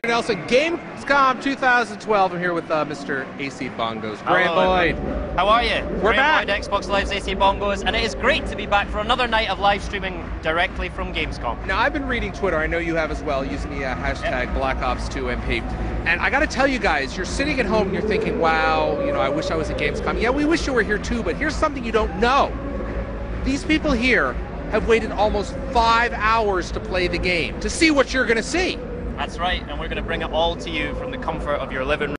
Major Nelson, Gamescom 2012. I'm here with Mr. AC Bongos. Grant Boyd. How are you? We're back. Boyd, Xbox Live's AC Bongos, and it is great to be back for another night of live streaming directly from Gamescom. Now, I've been reading Twitter. I know you have as well, using the hashtag BlackOps2MP. And I got to tell you guys, you're sitting at home and you're thinking, wow, you know, I wish I was at Gamescom. Yeah, we wish you were here too, but here's something you don't know. These people here have waited almost 5 hours to play the game, to see what you're going to see. That's right, and we're going to bring it all to you from the comfort of your living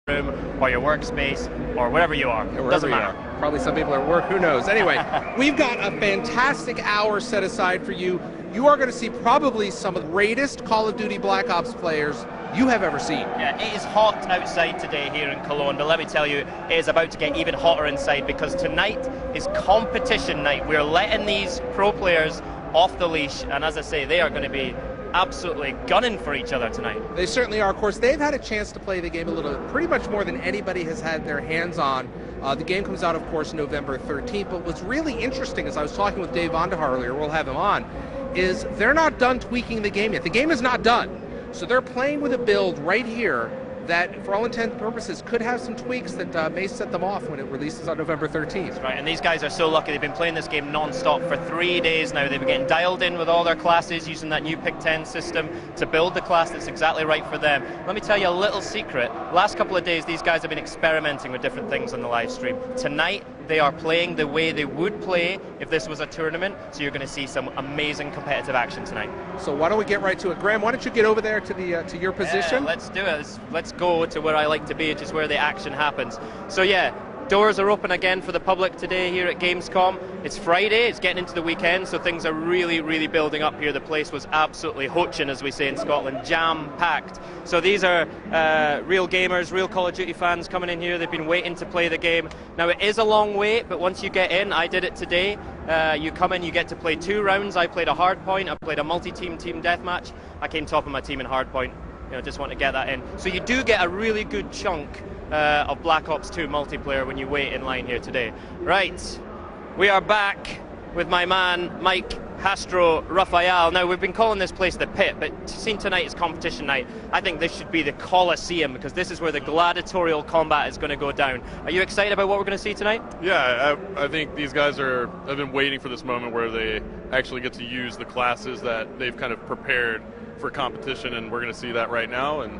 room, or your workspace, or wherever you are. Doesn't matter. Probably some people are at work, who knows. Anyway, we've got a fantastic hour set aside for you. You are going to see probably some of the greatest Call of Duty Black Ops players you have ever seen. Yeah, it is hot outside today here in Cologne, but let me tell you, it is about to get even hotter inside because tonight is competition night. We're letting these pro players off the leash, and as I say, they are going to be absolutely gunning for each other tonight. They certainly are. Of course, they've had a chance to play the game a little, pretty much more than anybody has had their hands on. The game comes out, of course, November 13th, but what's really interesting, as I was talking with Dave Vonderhaar earlier, we'll have him on, is they're not done tweaking the game yet. The game is not done. So they're playing with a build right here that, for all intents and purposes, could have some tweaks that may set them off when it releases on November 13th. That's right, and these guys are so lucky. They've been playing this game non-stop for 3 days now. They've been getting dialed in with all their classes, using that new Pick 10 system to build the class that's exactly right for them. Let me tell you a little secret. Last couple of days, these guys have been experimenting with different things on the live stream. Tonight, they are playing the way they would play if this was a tournament, so you're going to see some amazing competitive action tonight. So why don't we get right to it. Graham, why don't you get over there to your position? Yeah, let's do it. Let's go to where I like to be, which is where the action happens. So yeah, doors are open again for the public today here at Gamescom. It's Friday, it's getting into the weekend, so things are really, really building up here. The place was absolutely hoochin', as we say in Scotland, jam-packed. So these are real gamers, real Call of Duty fans coming in here. They've been waiting to play the game. Now, it is a long wait, but once you get in, I did it today, you come in, you get to play 2 rounds. I played a hardpoint, I played a multi-team team deathmatch. I came top of my team in hardpoint. You know, just want to get that in. So you do get a really good chunk of Black Ops 2 multiplayer when you wait in line here today. Right, we are back with my man, Mike Hastro Raphael. Now, we've been calling this place the Pit, but seeing tonight is competition night, I think this should be the Coliseum, because this is where the gladiatorial combat is going to go down. Are you excited about what we're going to see tonight? Yeah, I think these guys have been waiting for this moment where they actually get to use the classes that they've kind of prepared for competition, and we're going to see that right now, and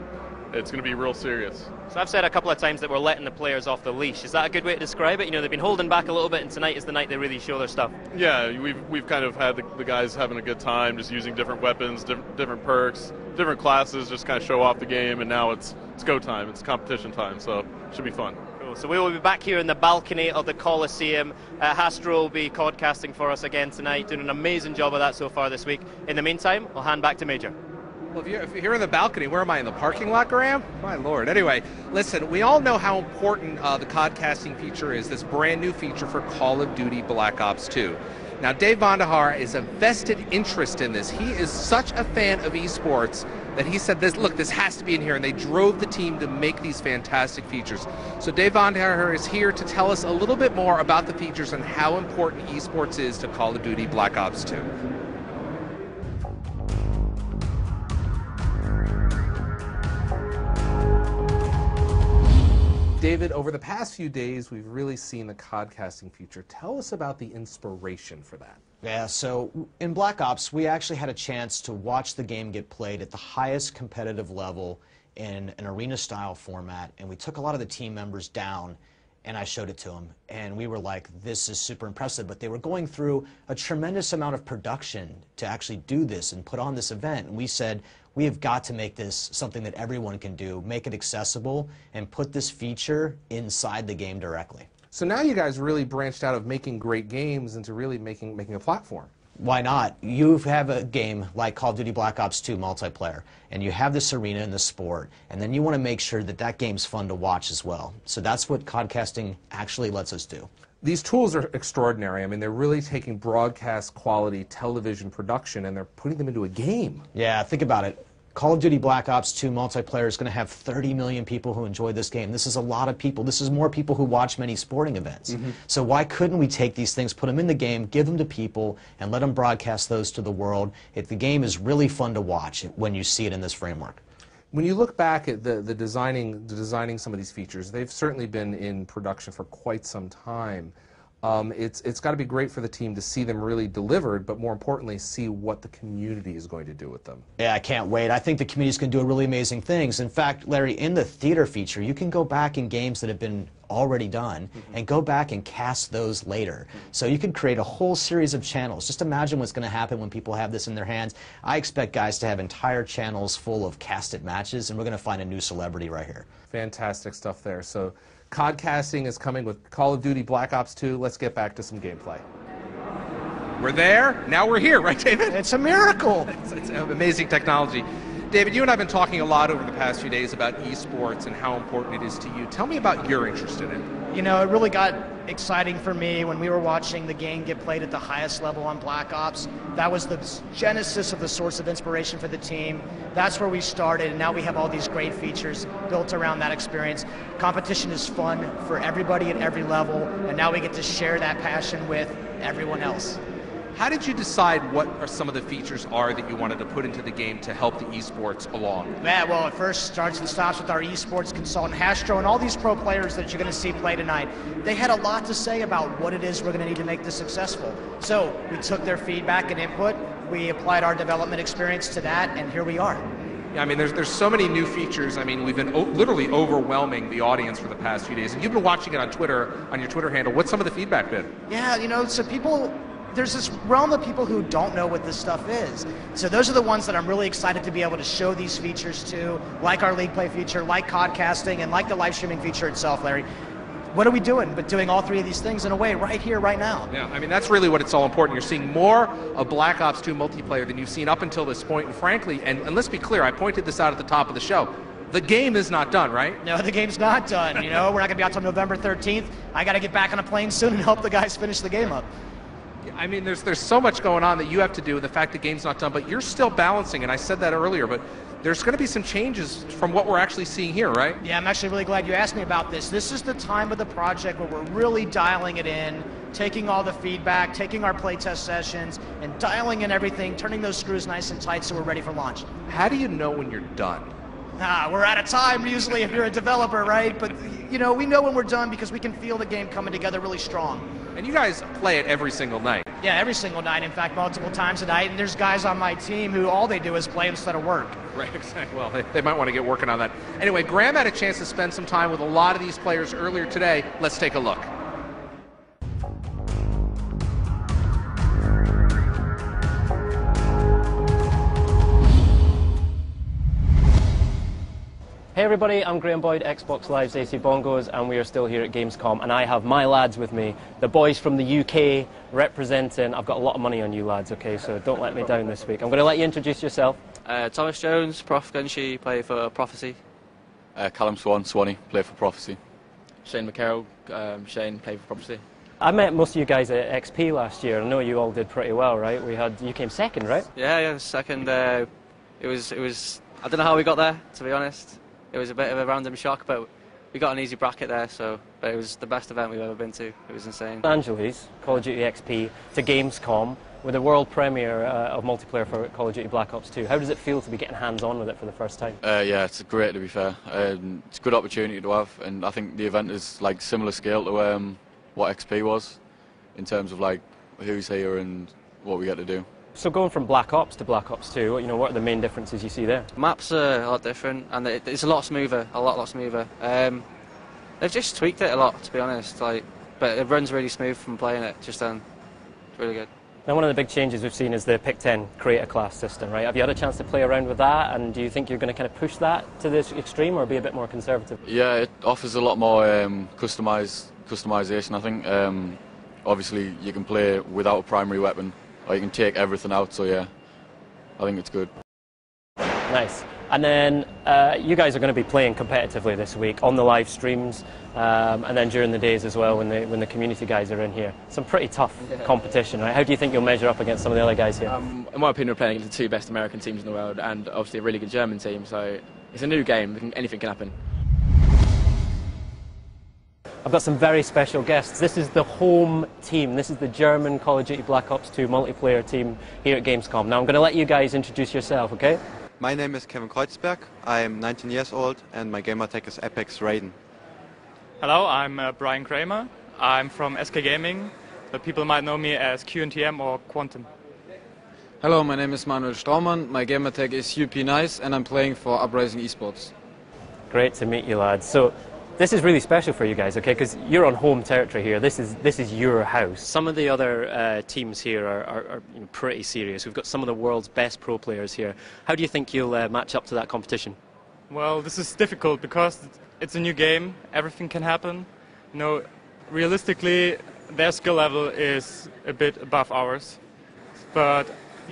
it's going to be real serious. So I've said a couple of times that we're letting the players off the leash. Is that a good way to describe it? You know, they've been holding back a little bit, and tonight is the night they really show their stuff. Yeah, we've kind of had the guys having a good time, just using different weapons, different perks, different classes, just kind of show off the game, and now it's go time, it's competition time, so it should be fun. Cool. So we will be back here in the balcony of the Coliseum. Hastro will be codcasting for us again tonight, doing an amazing job of that so far this week. In the meantime, I'll hand back to Major. Well, if you're in the balcony, where am I, in the parking lot, Graham? My lord. Anyway, listen, we all know how important the codcasting feature is, this brand new feature for Call of Duty Black Ops 2. Now, Dave Vonderhaar is a vested interest in this. He is such a fan of esports that he said, look, this has to be in here, and they drove the team to make these fantastic features. So Dave Vonderhaar is here to tell us a little bit more about the features and how important esports is to Call of Duty Black Ops 2. David, over the past few days, we've really seen the codcasting feature. Tell us about the inspiration for that. Yeah, so in Black Ops, we actually had a chance to watch the game get played at the highest competitive level in an arena-style format, and we took a lot of the team members down, and I showed it to them, and we were like, this is super impressive, but they were going through a tremendous amount of production to actually do this and put on this event, and we said, we have got to make this something that everyone can do, make it accessible, and put this feature inside the game directly. So now you guys really branched out of making great games into really making a platform. Why not? You have a game like Call of Duty Black Ops 2 multiplayer, and you have this arena in the sport, and then you want to make sure that that game's fun to watch as well. So that's what codcasting actually lets us do. These tools are extraordinary. I mean, they're really taking broadcast quality television production and they're putting them into a game. Yeah, think about it. Call of Duty Black Ops 2 multiplayer is going to have 30 million people who enjoy this game. This is a lot of people. This is more people who watch many sporting events. So why couldn't we take these things, put them in the game, give them to people, and let them broadcast those to the world? The game is really fun to watch when you see it in this framework. When you look back at the designing some of these features, they've certainly been in production for quite some time. It's got to be great for the team to see them really delivered, but more importantly, see what the community is going to do with them. Yeah, I can't wait. I think the community's going to do really amazing things. In fact, Larry, in the theater feature, you can go back in games that have been already done and go back and cast those later. So you could create a whole series of channels. Just imagine what's going to happen when people have this in their hands. I expect guys to have entire channels full of casted matches, and we're going to find a new celebrity right here. Fantastic stuff there. So codcasting is coming with Call of Duty Black Ops 2. Let's get back to some gameplay. We're there. Now we're here, right, David? It's a miracle. It's amazing technology. David, you and I have been talking a lot over the past few days about esports and how important it is to you. Tell me about your interest in it. You know, it really got exciting for me when we were watching the game get played at the highest level on Black Ops. That was the genesis of the source of inspiration for the team. That's where we started, and now we have all these great features built around that experience. Competition is fun for everybody at every level, and now we get to share that passion with everyone else. How did you decide what are some of the features that you wanted to put into the game to help the esports along? Yeah, well, it first starts and stops with our esports consultant, Hastro, and all these pro players that you're going to see play tonight. They had a lot to say about what it is we're going to need to make this successful. So we took their feedback and input, we applied our development experience to that, and here we are. Yeah, I mean, there's so many new features. I mean, we've been literally overwhelming the audience for the past few days. And you've been watching it on Twitter, on your Twitter handle. What's some of the feedback been? Yeah, you know, so there's this realm of people who don't know what this stuff is. So those are the ones that I'm really excited to be able to show these features to, like our League Play feature, like codcasting, and like the live streaming feature itself, Larry. What are we doing but doing all three of these things in a way right here, right now? Yeah, I mean, that's really what it's all important. You're seeing more of Black Ops 2 multiplayer than you've seen up until this point. And frankly, and let's be clear, I pointed this out at the top of the show, the game is not done, right? No, the game's not done. You know, we're not going to be out till November 13th. I got to get back on a plane soon and help the guys finish the game up. I mean, there's so much going on that you have to do, and the fact the game's not done, but you're still balancing, and I said that earlier, but there's going to be some changes from what we're actually seeing here, right? Yeah, I'm actually really glad you asked me about this. This is the time of the project where we're really dialing it in, taking all the feedback, taking our playtest sessions, and dialing in everything, turning those screws nice and tight so we're ready for launch. How do you know when you're done? We're out of time usually if you're a developer, right? But, you know, we know when we're done because we can feel the game coming together really strong. And you guys play it every single night. Yeah, every single night, in fact, multiple times a night. And there's guys on my team who all they do is play instead of work. Right, exactly. Well, they might want to get working on that. Anyway, Graham had a chance to spend some time with a lot of these players earlier today. Let's take a look. Hey everybody, I'm Graham Boyd, Xbox Live's AC Bongos, and we are still here at Gamescom, and I have my lads with me, the boys from the UK representing. I've got a lot of money on you lads, okay, so don't let me down this week. I'm going to let you introduce yourself. Thomas Jones, Prof Gunshi, play for Prophecy. Callum Swanee, play for Prophecy. Shane McCarroll, Shane, play for Prophecy. I met most of you guys at XP last year. I know you all did pretty well, right? You came second, right? Yeah, second. It was. I don't know how we got there, to be honest. It was a bit of a random shock, but we got an easy bracket there, but it was the best event we've ever been to. It was insane. Angeles, Call of Duty XP, to Gamescom, with a world premiere of multiplayer for Call of Duty Black Ops 2. How does it feel to be getting hands-on with it for the first time? Yeah, it's great, to be fair. It's a good opportunity to have, and I think the event is like similar scale to what XP was, in terms of like who's here and what we get to do. So going from Black Ops to Black Ops 2, what are the main differences you see there? Maps are a lot different, and it's a lot smoother, a lot smoother. They've just tweaked it a lot, to be honest. But it runs really smooth from playing it. It's really good. Now, one of the big changes we've seen is the Pick 10 creator class system, right? Have you had a chance to play around with that, and do you think you're going to kind of push that to this extreme, or be a bit more conservative? Yeah, it offers a lot more customization. I think obviously you can play without a primary weapon, or you can take everything out. So yeah, I think it's good. Nice. And then you guys are going to be playing competitively this week on the live streams, and then during the days as well when the community guys are in here. Some pretty tough competition, right? How do you think you'll measure up against some of the other guys here? In my opinion, we're playing against the two best American teams in the world, and obviously a really good German team. So it's a new game; anything can happen. I've got some very special guests. This is the home team. This is the German Call of Duty Black Ops 2 multiplayer team here at Gamescom. Now I'm going to let you guys introduce yourself, okay? My name is Kevin Kreuzberg. I am 19 years old and my gamertag is Apex Raiden. Hello, I'm Brian Kramer. I'm from SK Gaming, but people might know me as QNTM or Quantum. Hello, my name is Manuel Straumann. My gamertag is UP-Nice and I'm playing for Uprising Esports. Great to meet you, lads. So this is really special for you guys, okay? Because you're on home territory here. This is your house. Some of the other teams here are pretty serious. We've got some of the world's best pro players here. How do you think you'll match up to that competition? Well, this is difficult because it's a new game. Everything can happen. You know, realistically, their skill level is a bit above ours. But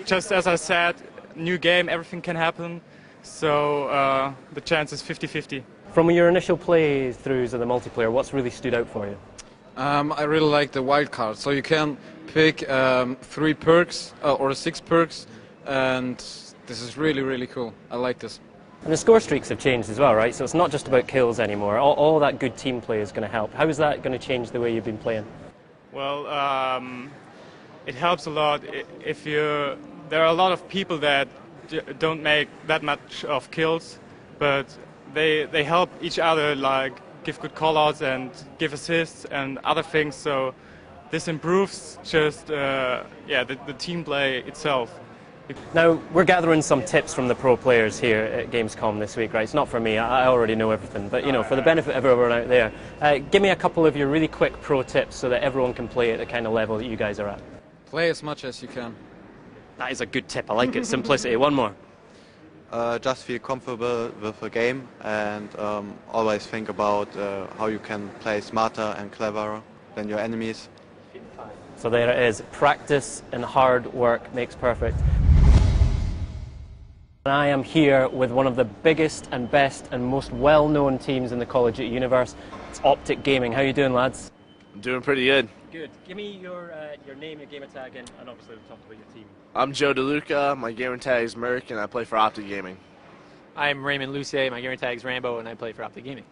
just as I said, new game, everything can happen. So the chance is 50-50. From your initial playthroughs of the multiplayer, what's really stood out for you? I really like the wild card. So you can pick 3 perks or 6 perks, and this is really, really cool. I like this. And the score streaks have changed as well, right? So it's not just about kills anymore. All that good team play is going to help. How is that going to change the way you've been playing? Well, it helps a lot if you. There are a lot of people that don't make that much of kills, but they help each other, like give good callouts and give assists and other things. So this improves just the team play itself. Now we're gathering some tips from the pro players here at Gamescom this week, right? It's not for me. I already know everything, but for the benefit of everyone out there, give me a couple of your really quick pro tips so that everyone can play at the kind of level that you guys are at. Play as much as you can. That is a good tip. I like it. Simplicity. One more. Just feel comfortable with the game and always think about how you can play smarter and cleverer than your enemies. So there it is. Practice and hard work makes perfect. And I am here with one of the biggest and best and most well-known teams in the Call of Duty universe. It's Optic Gaming. How are you doing, lads? I'm doing pretty good. Good. Give me your name, your gamer tag, and obviously we'll talk about your team. I'm Joe DeLuca. My gamer tag is Merc, and I play for Optic Gaming. I'm Raymond Lucier. My gamer tag is Rambo, and I play for Optic Gaming.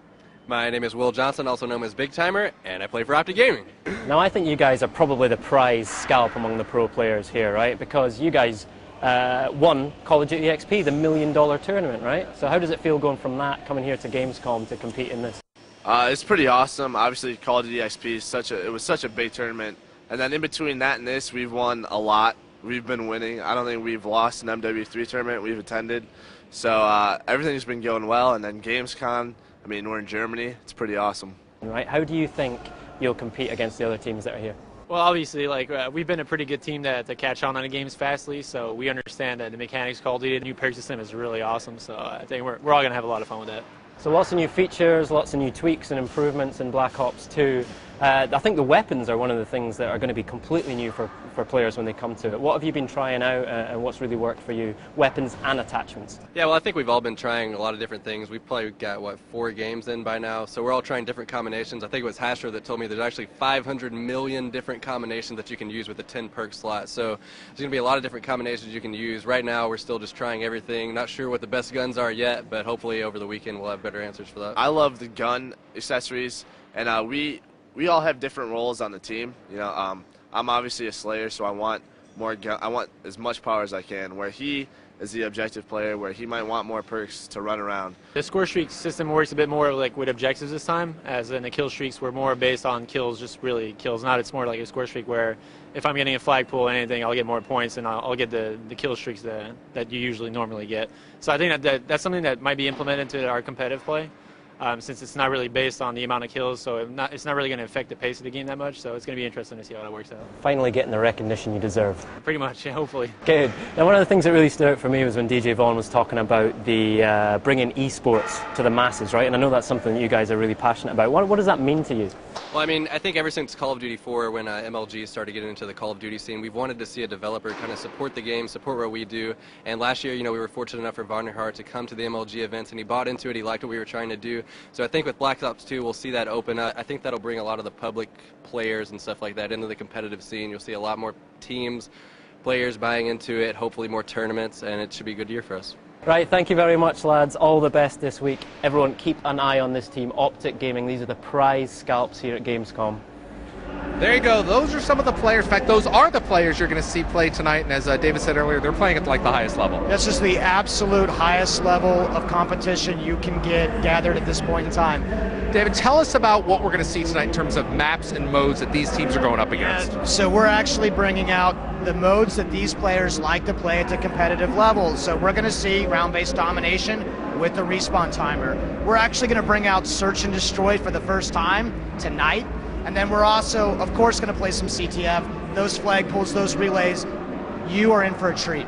My name is Will Johnson, also known as Big Timer, and I play for Optic Gaming. Now, I think you guys are probably the prize scalp among the pro players here, right? Because you guys won Call of Duty XP, the $1 million tournament, right? So how does it feel going from that, coming here to Gamescom to compete in this? It's pretty awesome. Obviously, Call of Duty XP is such a big tournament, and then in between that and this, we've won a lot. We've been winning. I don't think we've lost an MW3 tournament we've attended. So everything's been going well, and then Gamescon, I mean, we're in Germany. It's pretty awesome. Right. How do you think you'll compete against the other teams that are here? Well, obviously, we've been a pretty good team to catch on the games fastly, so we understand that the mechanics Call of Duty, the new perk system is really awesome. So I think we're all going to have a lot of fun with that. So lots of new features, lots of new tweaks and improvements in Black Ops 2. I think the weapons are one of the things that are going to be completely new for players when they come to it. What have you been trying out and what's really worked for you? Weapons and attachments. Yeah, well, I think we've all been trying a lot of different things. We've probably got, 4 games in by now, so we're all trying different combinations. I think it was Hasher that told me there's actually 500 million different combinations that you can use with a 10 perk slot. So there's going to be a lot of different combinations you can use. Right now, we're still just trying everything. Not sure what the best guns are yet, but hopefully over the weekend we'll have better answers for that. I love the gun accessories, and we all have different roles on the team. I'm obviously a Slayer, so I want I want as much power as I can. Where he is the objective player, where he might want more perks to run around. The score streak system works a bit more like with objectives this time, as in the kill streaks were more based on kills, just really kills. Not it's more like a score streak where if I'm getting a flagpole or anything, I'll get more points and I'll get the kill streaks that you usually normally get. So I think that's something that might be implemented into our competitive play. since it's not really based on the amount of kills, so it's not really going to affect the pace of the game that much, so it's going to be interesting to see how that works out. Finally getting the recognition you deserve. Pretty much, yeah, hopefully. Good. Now, one of the things that really stood out for me was when DJ Vaughn was talking about the bringing esports to the masses, right? And I know that's something that you guys are really passionate about. What does that mean to you? Well, I mean, I think ever since Call of Duty 4, when MLG started getting into the Call of Duty scene, we've wanted to see a developer kind of support the game, support what we do. And last year, we were fortunate enough for Varneyhart to come to the MLG events, and he bought into it. He liked what we were trying to do. So I think with Black Ops 2, we'll see that open up. I think that'll bring a lot of the public players and stuff like that into the competitive scene. You'll see a lot more teams, players buying into it, hopefully more tournaments, and it should be a good year for us. Right, thank you very much, lads. All the best this week. Everyone keep an eye on this team, Optic Gaming. These are the prize scalps here at Gamescom. There you go. Those are some of the players. In fact, those are the players you're going to see play tonight. And as David said earlier, they're playing at the highest level. This is the absolute highest level of competition you can get gathered at this point in time. David, tell us about what we're going to see tonight in terms of maps and modes that these teams are going up against. So we're actually bringing out the modes that these players like to play at the competitive level. So we're going to see round-based domination with the respawn timer. We're actually going to bring out Search and Destroy for the first time tonight. And then we're also, of course, going to play some CTF. Those flag pulls, those relays, you are in for a treat.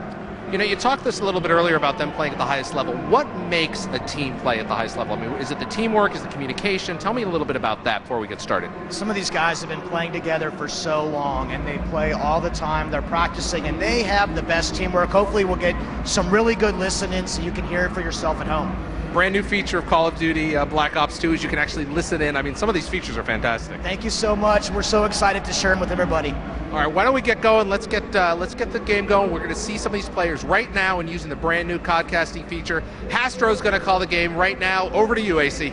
You talked this a little bit earlier about them playing at the highest level. What makes a team play at the highest level? I mean, is it the teamwork? Is it the communication? Tell me a little bit about that before we get started. Some of these guys have been playing together for so long, and they play all the time. They're practicing, and they have the best teamwork. Hopefully we'll get some really good listening so you can hear it for yourself at home. Brand new feature of Call of Duty Black Ops 2 is you can actually listen in. I mean, some of these features are fantastic. Thank you so much. We're so excited to share them with everybody. All right, why don't we get going? Let's get the game going. We're going to see some of these players right now and using the brand new codcasting feature. Hastro's going to call the game right now. Over to you, AC.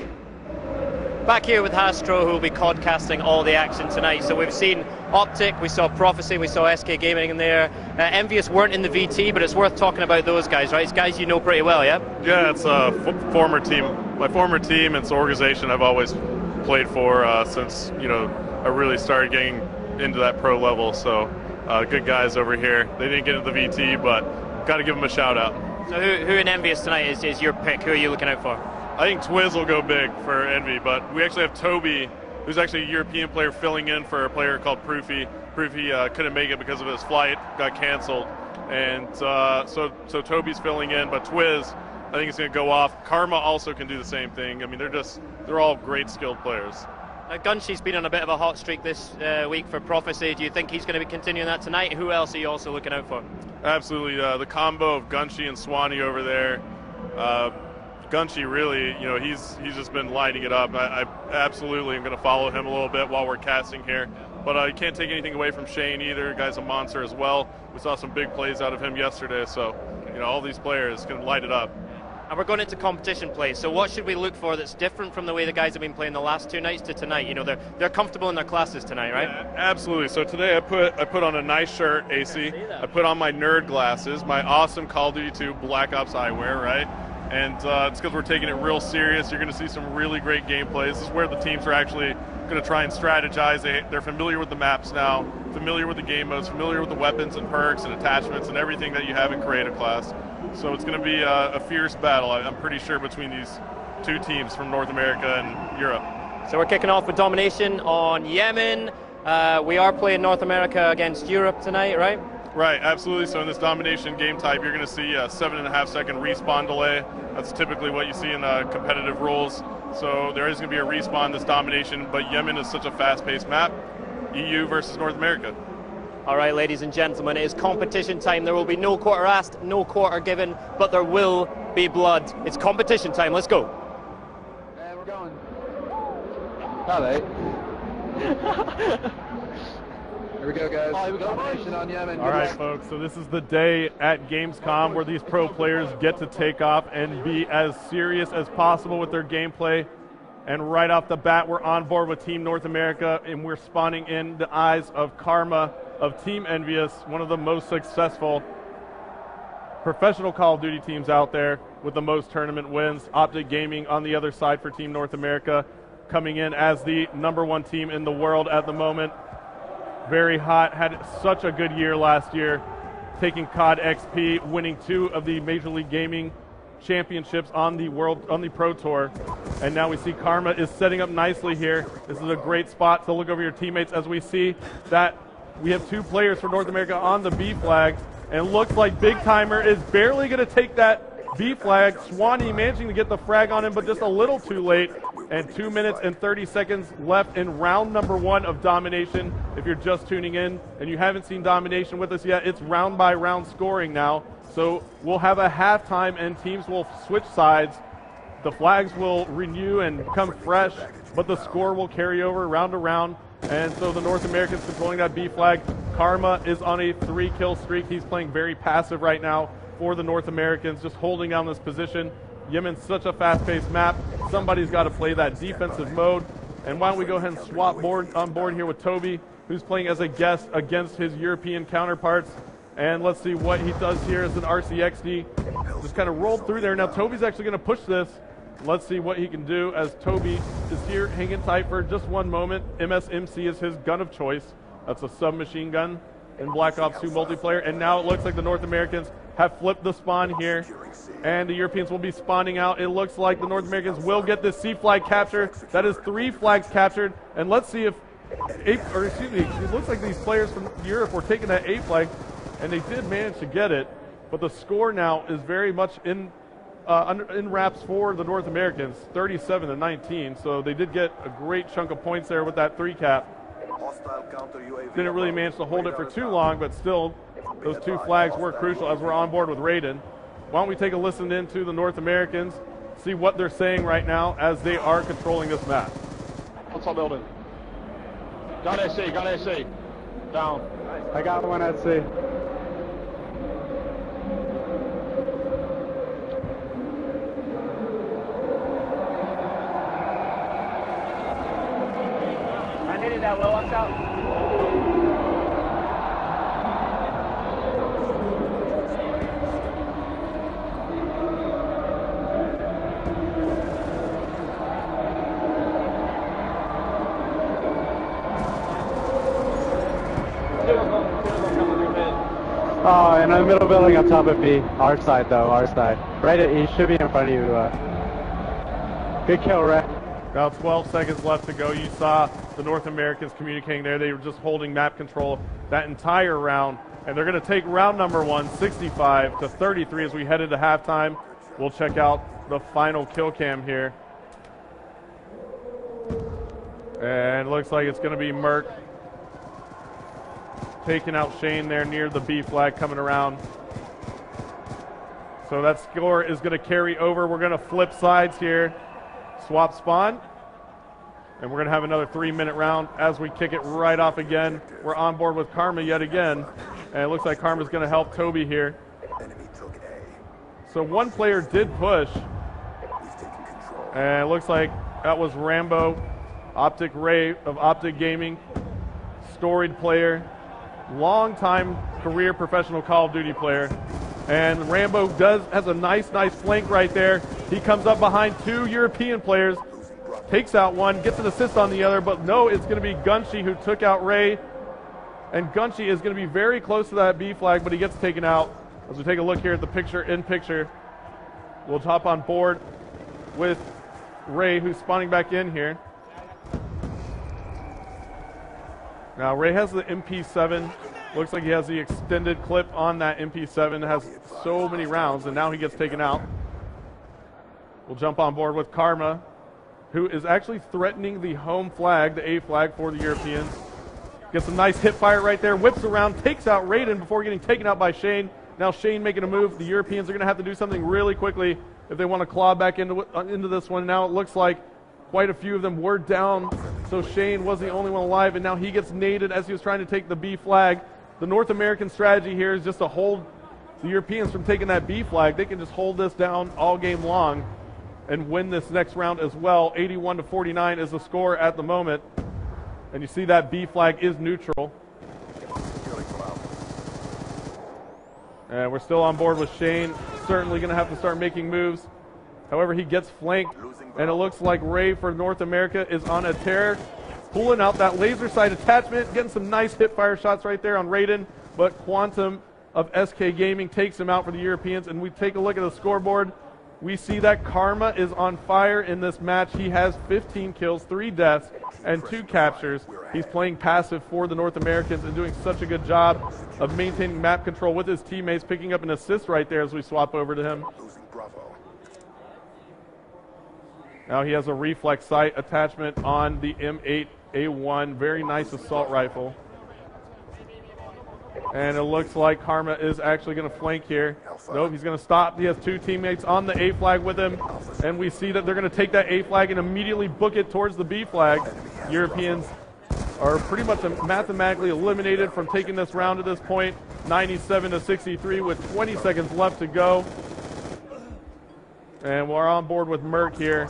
Back here with Hastro, who will be codcasting all the action tonight. So we've seen Optic, we saw Prophecy, we saw SK Gaming in there. Envious weren't in the VT, but it's worth talking about those guys, right? It's guys you know pretty well, yeah? Yeah, it's a former team. My former team, it's an organization I've always played for since, I really started getting into that pro level. So good guys over here. They didn't get into the VT, but got to give them a shout out. So who in Envious tonight is your pick? Who are you looking out for? I think Twiz will go big for Envy, but we actually have Toby, who's actually a European player filling in for a player called Proofy. Proofy couldn't make it because of his flight, got canceled, and so Toby's filling in, but Twiz, I think it's going to go off. Karma also can do the same thing. I mean, they're all great skilled players. Gunshy's been on a bit of a hot streak this week for Prophecy. Do you think he's going to be continuing that tonight? Who else are you also looking out for? Absolutely, the combo of Gunshy and Swanee over there. Gunshy really, he's just been lighting it up. I absolutely am going to follow him a little bit while we're casting here. But I can't take anything away from Shane either. The guy's a monster as well. We saw some big plays out of him yesterday. So, all these players can light it up. And we're going into competition play. So what should we look for that's different from the way the guys have been playing the last two nights to tonight? They're comfortable in their classes tonight, right? Yeah, absolutely. So today I put on a nice shirt, AC. I put on my nerd glasses, my awesome Call of Duty 2 Black Ops eyewear, right? And it's because we're taking it real serious. You're going to see some really great gameplays. This is where the teams are actually going to try and strategize. They're familiar with the maps now, familiar with the game modes, familiar with the weapons and perks and attachments and everything that you have in creative class. So it's going to be a fierce battle, I'm pretty sure, between these two teams from North America and Europe. So we're kicking off with domination on Yemen. We are playing North America against Europe tonight, right? Right, absolutely. So in this domination game type, you're going to see a 7.5-second respawn delay. That's typically what you see in competitive rules. So there is going to be a respawn this domination, but Yemen is such a fast-paced map. EU versus North America. All right, ladies and gentlemen, it is competition time. There will be no quarter asked, no quarter given, but there will be blood. It's competition time. Let's go. Yeah, we're going. Hello. Here we go, guys. Oh, here we go. On Yemen. All right, folks. So this is the day at Gamescom where these pro players get to take off and be as serious as possible with their gameplay. And right off the bat, we're on board with Team North America, and we're spawning in the eyes of Karma of Team Envious, one of the most successful professional Call of Duty teams out there with the most tournament wins. Optic Gaming on the other side for Team North America, coming in as the #1 team in the world at the moment. Very hot, had such a good year last year, taking COD XP, winning 2 of the Major League Gaming championships on the Pro Tour. And now we see Karma is setting up nicely here. This is a great spot to look over your teammates as we see that we have 2 players for North America on the B flag. And it looks like Big Timer is barely going to take that B flag. Swanee managing to get the frag on him, but just a little too late. And 2 minutes and 30 seconds left in round number 1 of Domination. If you're just tuning in and you haven't seen Domination with us yet, it's round by round scoring now. So we'll have a halftime and teams will switch sides. The flags will renew and come fresh, but the score will carry over round to round. And so the North Americans controlling that B flag. Karma is on a 3-kill streak. He's playing very passive right now for the North Americans, just holding down this position. Yemen's such a fast-paced map. Somebody's got to play that defensive mode. And why don't we go ahead and swap on board here with Toby, who's playing as a guest against his European counterparts. And let's see what he does here as an RCXD. Just kind of rolled through there. Now Toby's actually going to push this. Let's see what he can do as Toby is here hanging tight for just one moment. MSMC is his gun of choice. That's a submachine gun in Black Ops 2 multiplayer. And now it looks like the North Americans have flipped the spawn here. And the Europeans will be spawning out. It looks like the North Americans will get this C flag capture. That is 3 flags captured. And let's see if, it looks like these players from Europe were taking that A flag. And they did manage to get it, but the score now is very much in wraps for the North Americans, 37-19. So they did get a great chunk of points there with that 3 cap. Didn't really manage to hold it for too long, but still, those 2 flags were crucial as we're on board with Raiden. Why don't we take a listen into the North Americans, see what they're saying right now as they are controlling this map. What's up, building? Got SC, got SC. Down. I got one at C. I needed that low, watch out. Oh, in the middle building on top of B. Our side, though, our side. Right at E, should be in front of you. Good kill, Ray. Now 12 seconds left to go. You saw the North Americans communicating there. They were just holding map control that entire round. And they're going to take round number 1, 65-33 as we head into halftime. We'll check out the final kill cam here. And it looks like it's going to be Merc taking out Shane there near the B flag coming around. So that score is going to carry over. We're going to flip sides here. Swap spawn. And we're going to have another 3-minute round as we kick it right off again. We're on board with Karma yet again. And it looks like Karma's going to help Toby here. So one player did push. And it looks like that was Rambo, Optic Ray of Optic Gaming. Storied player. Long-time career professional Call of Duty player. And Rambo has a nice flank right there. He comes up behind 2 European players, takes out one, gets an assist on the other, but no, it's going to be Gunshi who took out Ray. And Gunshi is going to be very close to that B flag, but he gets taken out. As we take a look here at the picture, we'll hop on board with Ray, who's spawning back in here. Now Ray has the MP7. Looks like he has the extended clip on that MP7. It has so many rounds, and now he gets taken out. We'll jump on board with Karma, who is actually threatening the home flag, the A flag for the Europeans. Gets a nice hip fire right there, whips around, takes out Raiden before getting taken out by Shane. Now Shane making a move. The Europeans are going to have to do something really quickly if they want to claw back into this one. Now it looks like quite a few of them were down, so Shane was the only one alive, and now he gets naded as he was trying to take the B flag. The North American strategy here is just to hold the Europeans from taking that B flag. They can just hold this down all game long and win this next round as well. 81-49 is the score at the moment. And you see that B flag is neutral. And we're still on board with Shane. Certainly going to have to start making moves. However, he gets flanked, and it looks like Ray for North America is on a tear, pulling out that laser sight attachment, getting some nice hip fire shots right there on Raiden, but Quantum of SK Gaming takes him out for the Europeans. And we take a look at the scoreboard. We see that Karma is on fire in this match. He has 15 kills, 3 deaths, and 2 captures. He's playing passive for the North Americans and doing such a good job of maintaining map control with his teammates, picking up an assist right there as we swap over to him. Now he has a reflex sight attachment on the M8A1. Very nice assault rifle. And it looks like Karma is actually going to flank here. Nope, he's going to stop. He has 2 teammates on the A flag with him. And we see that they're going to take that A flag and immediately book it towards the B flag. Europeans are pretty much mathematically eliminated from taking this round at this point. 97-63 with 20 seconds left to go. And we're on board with Merc here.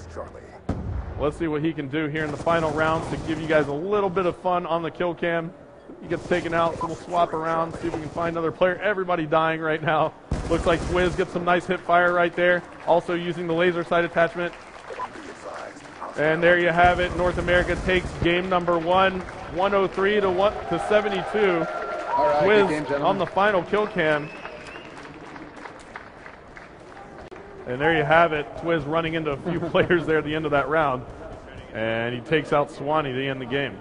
Let's see what he can do here in the final round to give you guys a little bit of fun on the kill cam. He gets taken out, so we'll swap around, see if we can find another player. Everybody dying right now. Looks like Twiz gets some nice hip fire right there. Also using the laser sight attachment. And there you have it. North America takes game number 1, 103 to 72. All right, Twiz good game, on the final kill cam. And there you have it. Twiz running into a few players there at the end of that round. And he takes out Swanee to end the game.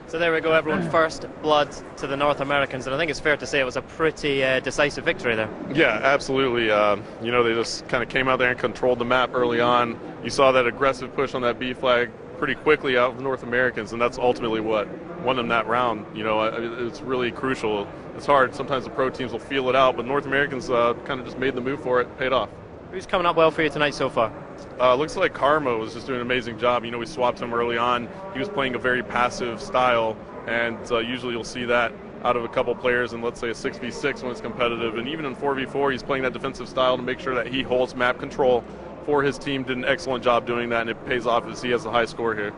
So there we go, everyone. First blood to the North Americans, and I think it's fair to say it was a pretty decisive victory there. Yeah, absolutely. You know, they just kind of came out there and controlled the map early on. You saw that aggressive push on that B flag pretty quickly out of the North Americans, and that's ultimately what won them that round. You know, it's really crucial. It's hard. Sometimes the pro teams will feel it out, but North Americans kind of just made the move for it, paid off. Who's coming up well for you tonight so far? Looks like Karma was just doing an amazing job. You know, we swapped him early on. He was playing a very passive style, and usually you'll see that out of a couple players in, let's say, a 6v6 when it's competitive. And even in 4v4, he's playing that defensive style to make sure that he holds map control for his team. Did an excellent job doing that, and it pays off as he has a high score here.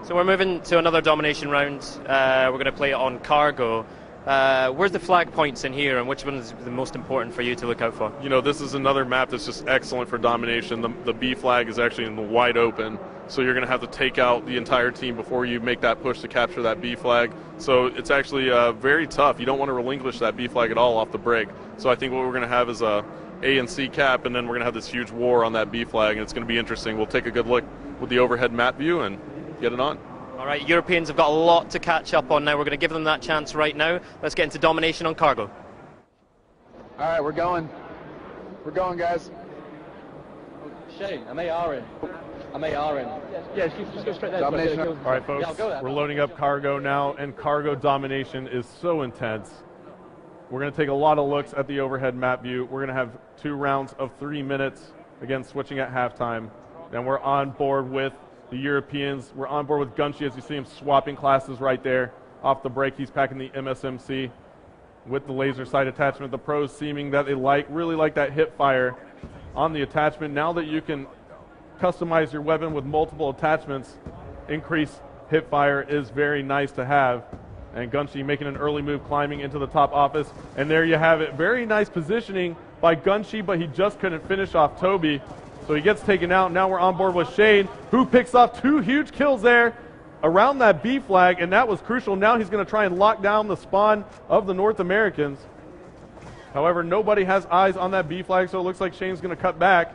So we're moving to another domination round. We're going to play it on Cargo. Where's the flag points in here, and which one is the most important for you to look out for? You know, this is another map that's just excellent for domination. The B flag is actually in the wide open, so you're going to have to take out the entire team before you make that push to capture that B flag. So it's actually very tough. You don't want to relinquish that B flag at all off the break. So I think what we're going to have is a and C cap, and then we're going to have this huge war on that B flag, and it's going to be interesting. We'll take a good look with the overhead map view and get it on. All right, Europeans have got a lot to catch up on now. We're going to give them that chance right now. Let's get into domination on Cargo. All right, we're going. We're going, guys. Shane, I'm AR in. I'm AR in. Yeah, just go straight there. Domination. All right, folks, we're loading up Cargo now, and Cargo domination is so intense. We're going to take a lot of looks at the overhead map view. We're going to have 2 rounds of 3 minutes, again, switching at halftime. And we're on board with the Europeans. We're on board with Gunshi, as you see him swapping classes right there. Off the break, he's packing the MSMC with the laser sight attachment. The pros seeming that they really like that hip fire on the attachment. Now that you can customize your weapon with multiple attachments, increased hip fire is very nice to have. And Gunshi making an early move, climbing into the top office. And there you have it. Very nice positioning by Gunshi, but he just couldn't finish off Toby. So he gets taken out. Now we're on board with Shane, who picks off 2 huge kills there around that B flag, and that was crucial. Now he's going to try and lock down the spawn of the North Americans. However, nobody has eyes on that B flag, so it looks like Shane's going to cut back.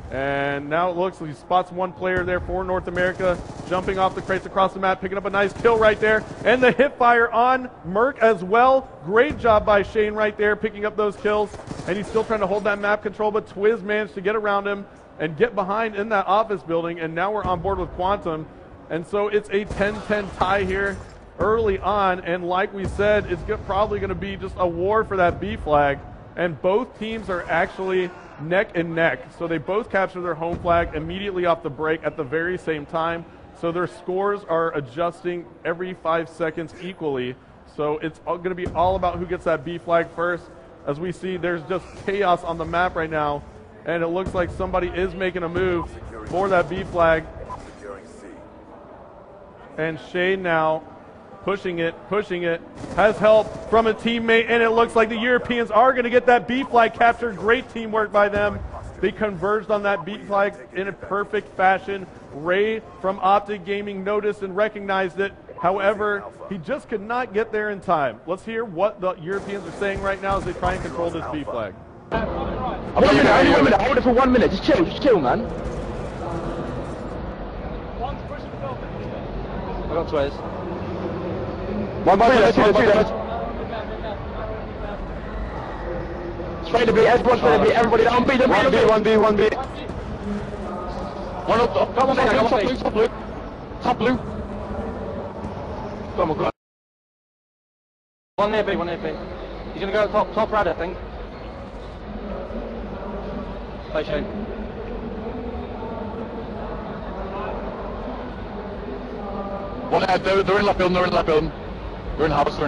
And now it looks like he spots 1 player there for North America, jumping off the crates across the map, picking up a nice kill right there. And the hip fire on Merc as well. Great job by Shane right there, picking up those kills. And he's still trying to hold that map control, but Twiz managed to get around him and get behind in that office building, and now we're on board with Quantum. And so it's a 10-10 tie here early on, and like we said, it's probably going to be just a war for that B flag, and both teams are actually neck and neck. So they both capture their home flag immediately off the break at the very same time, so their scores are adjusting every 5 seconds equally. So it's going to be all about who gets that B flag first. As we see, there's just chaos on the map right now, and it looks like somebody is making a move for that B flag. And Shane now pushing it, has help from a teammate, and it looks like the Europeans are going to get that B flag captured. Great teamwork by them. They converged on that B flag in a perfect fashion. Ray from Optic Gaming noticed and recognized it. However, he just could not get there in time. Let's hear what the Europeans are saying right now as they try and control this B flag. Hold it for 1 minute. Just chill, man. I got Twiz. One by Straight to B, everyone's going to be, everybody down B, one B. One up, top blue. Top blue. Come on, go on. One near B. He's going to go top right, I think. Play Shane. One head, they're in left building, We're in house.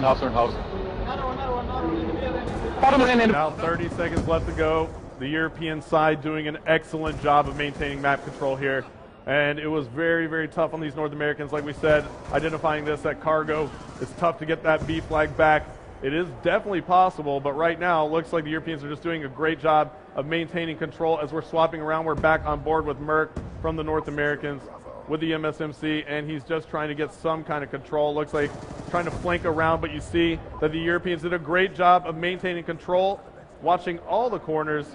Now 30 seconds left to go. The European side doing an excellent job of maintaining map control here. And it was very, very tough on these North Americans. Like we said, identifying this at Cargo, it's tough to get that B flag back. It is definitely possible, but right now it looks like the Europeans are just doing a great job of maintaining control. As we're swapping around, we're back on board with Merck from the North Americans with the MSMC, and he's just trying to get some kind of control. Looks like trying to flank around, but you see that the Europeans did a great job of maintaining control, watching all the corners.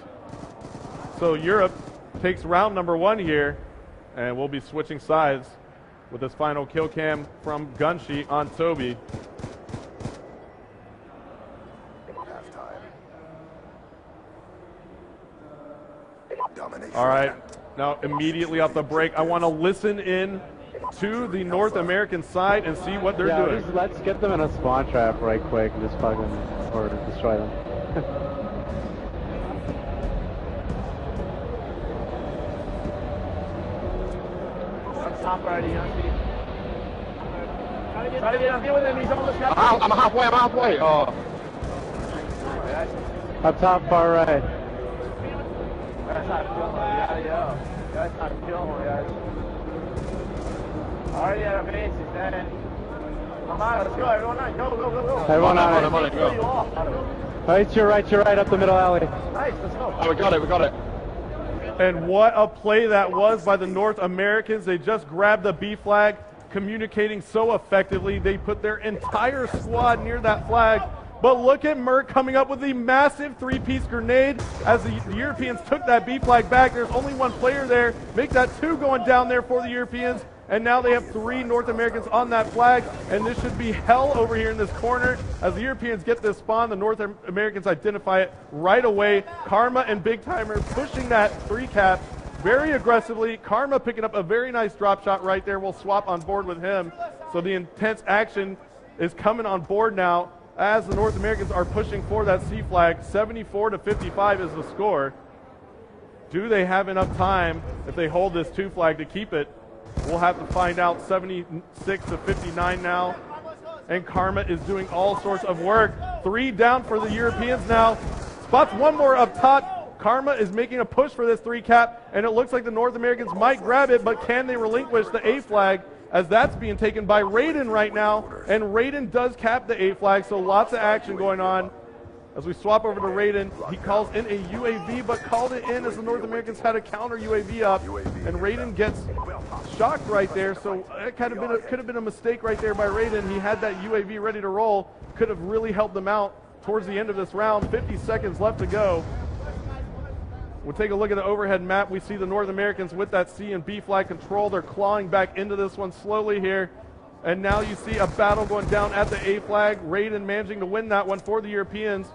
So Europe takes round number 1 here, and we'll be switching sides with this final kill cam from Gunsheet on Toby. All right, now immediately off the break, I want to listen in to the North American side and see what they're doing. Let's get them in a spawn trap right quick and just fucking or destroy them. Top already, I'm halfway. Oh. Up top, far right. That's how to kill him, That's how to kill him, guys. Already at a base, he's dead. Come on, let's go, everyone on, go. Everyone on it. Go. Right, you're right up the middle alley. Nice, let's go. Oh, we got it. And what a play that was by the North Americans. They just grabbed the B flag, communicating so effectively. They put their entire squad near that flag. But look at Merck coming up with the massive 3-piece grenade as the Europeans took that B flag back. There's only one player there. Make that 2 going down there for the Europeans. And now they have 3 North Americans on that flag. And this should be hell over here in this corner. As the Europeans get this spawn, the North Americans identify it right away. Karma and Big Timer pushing that 3-cap very aggressively. Karma picking up a very nice drop shot right there. We'll swap on board with him. So the intense action is coming on board now, as the North Americans are pushing for that C flag. 74-55 is the score. Do they have enough time if they hold this 2 flag to keep it? We'll have to find out. 76-59 now. And Karma is doing all sorts of work. 3 down for the Europeans now. Spots 1 more up top. Karma is making a push for this 3-cap, and it looks like the North Americans might grab it, but can they relinquish the A flag, as that's being taken by Raiden right now, and Raiden does cap the A flag, so lots of action going on. As we swap over to Raiden, he calls in a UAV, but called it in as the North Americans had a counter UAV up, and Raiden gets shocked right there, so it could have been a mistake right there by Raiden. He had that UAV ready to roll, could have really helped them out towards the end of this round. 50 seconds left to go. We'll take a look at the overhead map. We see the North Americans with that C and B flag control. They're clawing back into this one slowly here. And now you see a battle going down at the A flag. Raiden managing to win that one for the Europeans.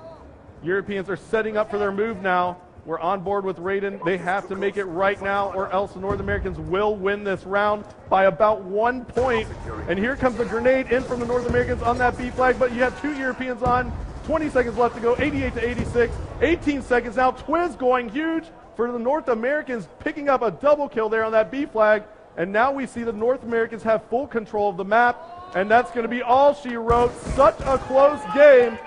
Europeans are setting up for their move now. We're on board with Raiden. They have to make it right now, or else the North Americans will win this round by about 1 point. And here comes the grenade in from the North Americans on that B flag, but you have 2 Europeans on. 20 seconds left to go, 88-86, 18 seconds now. Twiz going huge for the North Americans, picking up a double kill there on that B flag. And now we see the North Americans have full control of the map, and that's going to be all she wrote. Such a close game.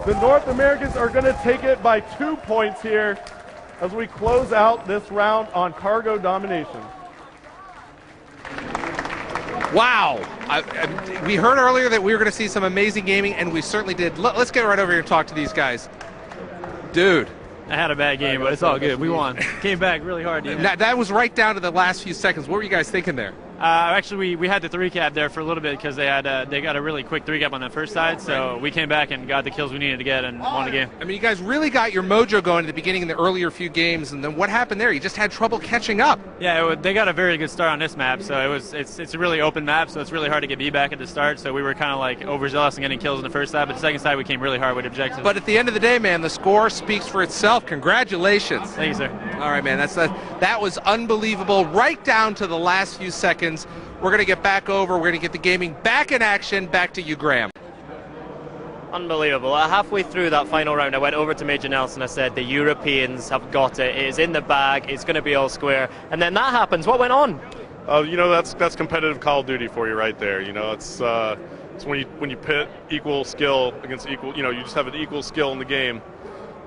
The North Americans are going to take it by 2 points here as we close out this round on Cargo domination. Wow. We heard earlier that we were going to see some amazing gaming, and we certainly did. Let's get right over here and talk to these guys. Dude. I had a bad game, but it's all good. We won. Came back really hard. That was right down to the last few seconds. What were you guys thinking there? Actually, we had the 3-cap there for a little bit because they got a really quick 3-cap on that first side, so we came back and got the kills we needed to get and won the game. I mean, you guys really got your mojo going at the beginning in the earlier few games, and then what happened there? You just had trouble catching up. Yeah, they got a very good start on this map, so it's a really open map, so it's really hard to get B back at the start, so we were kind of like overzealous and getting kills in the first side, but the second side we came really hard with objectives. But at the end of the day, man, the score speaks for itself. Congratulations. Thank you, sir. All right, man, that was unbelievable, right down to the last few seconds. We're going to get back over. We're going to get the gaming back in action. Back to you, Graham. Unbelievable. Halfway through that final round, I went over to Major Nelson. I said, the Europeans have got it. It is in the bag. It's going to be all square. And then that happens. What went on? You know, that's competitive Call of Duty for you right there. You know, it's when you pit equal skill against equal. You know, you just have an equal skill in the game.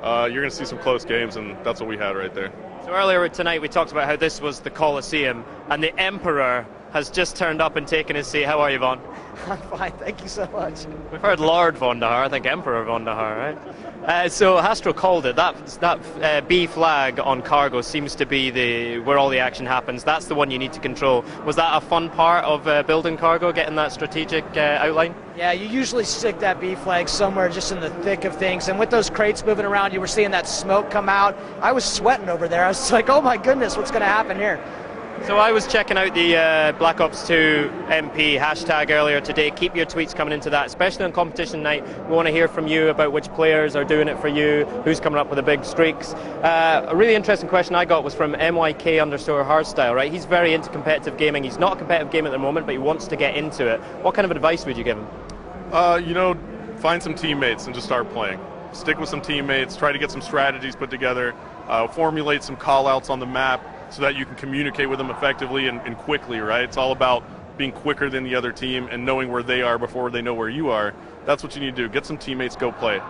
You're going to see some close games, and that's what we had right there. So earlier tonight, we talked about how this was the Colosseum, and the Emperor has just turned up and taken his seat. How are you, Vaughn? I'm fine, thank you so much. We've heard Lord Von der Haar, I think Emperor Von der Haar, right? So Hastro called it. That B flag on cargo seems to be where all the action happens. That's the one you need to control. Was that a fun part of building cargo, getting that strategic outline? Yeah, you usually stick that B flag somewhere just in the thick of things. And with those crates moving around, you were seeing that smoke come out. I was sweating over there. I was like, oh my goodness, what's going to happen here? So I was checking out the Black Ops 2 MP hashtag earlier today. Keep your tweets coming into that, especially on competition night. We want to hear from you about which players are doing it for you, who's coming up with the big streaks. A really interesting question I got was from MYK_hardstyle, right? He's very into competitive gaming. He's not a competitive gamer at the moment, but he wants to get into it. What kind of advice would you give him? You know, find some teammates and just start playing. Stick with some teammates, try to get some strategies put together, formulate some call-outs on the map, so that you can communicate with them effectively and quickly, right? It's all about being quicker than the other team and knowing where they are before they know where you are. That's what you need to do. Get some teammates, go play.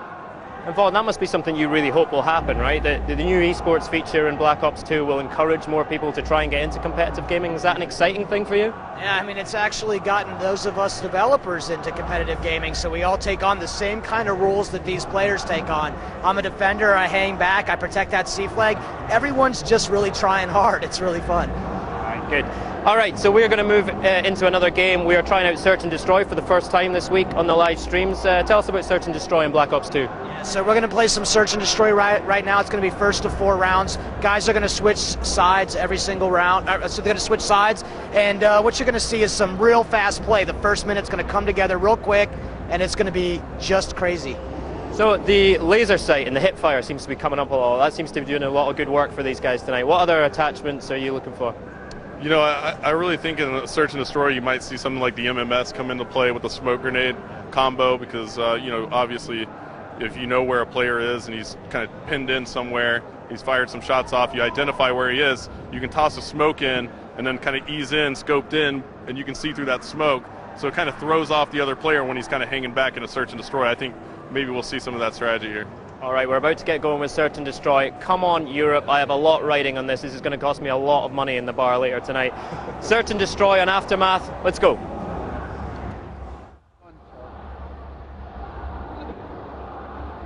And Vaughn, that must be something you really hope will happen, right? The new esports feature in Black Ops 2 will encourage more people to try and get into competitive gaming. Is that an exciting thing for you? Yeah, I mean, it's actually gotten those of us developers into competitive gaming, so we all take on the same kind of rules that these players take on. I'm a defender, I hang back, I protect that C flag. Everyone's just really trying hard. It's really fun. All right, good. All right, so we're going to move into another game. We are trying out Search and Destroy for the first time this week on the live streams. Tell us about Search and Destroy in Black Ops 2. Yeah, so we're going to play some Search and Destroy right now. It's going to be first of 4 rounds. Guys are going to switch sides every single round. So they're going to switch sides, and what you're going to see is some real fast play. The first minute's going to come together real quick, and it's going to be just crazy. So the laser sight and the hip fire seems to be coming up a lot. That seems to be doing a lot of good work for these guys tonight. What other attachments are you looking for? You know, I really think in Search and Destroy you might see something like the MMS come into play with the smoke grenade combo because, you know, obviously if you know where a player is and he's kind of pinned in somewhere, he's fired some shots off, you identify where he is, you can toss a smoke in and then kind of ease in, scoped in, and you can see through that smoke. So it kind of throws off the other player when he's kind of hanging back in a Search and Destroy. I think maybe we'll see some of that strategy here. All right, we're about to get going with Search and Destroy. Come on, Europe. I have a lot riding on this. This is going to cost me a lot of money in the bar later tonight. Search and Destroy on Aftermath. Let's go.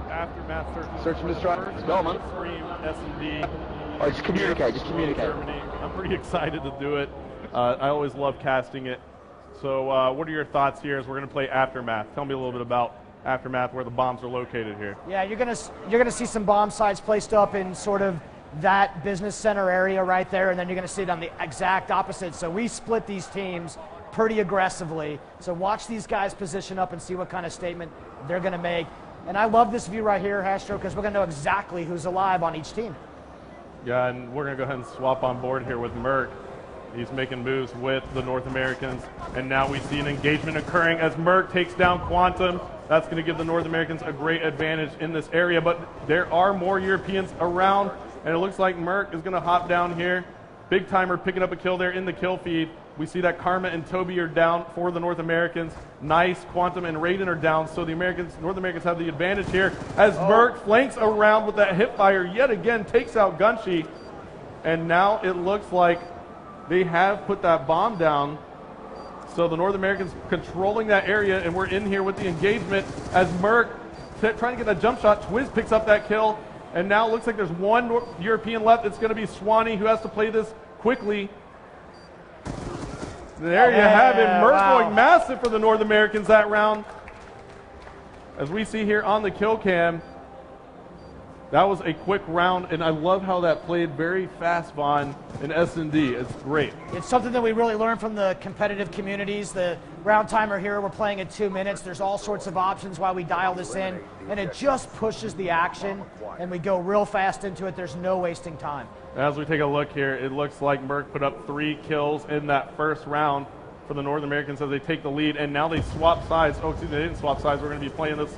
Aftermath, Search and Destroy. Let's go, man. Stream, S&D. Oh, just communicate, just communicate. Germany. I'm pretty excited to do it. I always love casting it. So what are your thoughts here as we're going to play Aftermath? Tell me a little bit about Aftermath, where the bombs are located here. Yeah, you're gonna see some bomb sites placed up in sort of that business center area right there, and then you're gonna see it on the exact opposite. So we split these teams pretty aggressively. So watch these guys position up and see what kind of statement they're gonna make. And I love this view right here, Hastro, because we're gonna know exactly who's alive on each team. Yeah, and we're gonna go ahead and swap on board here with Merck. He's making moves with the North Americans, and now we see an engagement occurring as Merck takes down Quantum. That's going to give the North Americans a great advantage in this area, but there are more Europeans around, and it looks like Merck is going to hop down here. Big Timer picking up a kill there in the kill feed. We see that Karma and Toby are down for the North Americans. Nice, Quantum and Raiden are down, so the North Americans have the advantage here as Merck flanks around with that hip fire yet again, takes out Gunshi, and now it looks like they have put that bomb down. So the North Americans controlling that area, and we're in here with the engagement as Merck trying to get that jump shot. Twiz picks up that kill, and now it looks like there's one European left. It's going to be Swanee who has to play this quickly. There you have it. Merck going massive for the North Americans that round. As we see here on the kill cam, that was a quick round, and I love how that played very fast, Vaughn, in S&D. It's great. It's something that we really learned from the competitive communities. The round timer here, we're playing at 2 minutes. There's all sorts of options while we dial this in, and it just pushes the action, and we go real fast into it. There's no wasting time. As we take a look here, it looks like Merck put up 3 kills in that first round for the North Americans as they take the lead, and now they swap sides. Oh, excuse me, they didn't swap sides. We're going to be playing this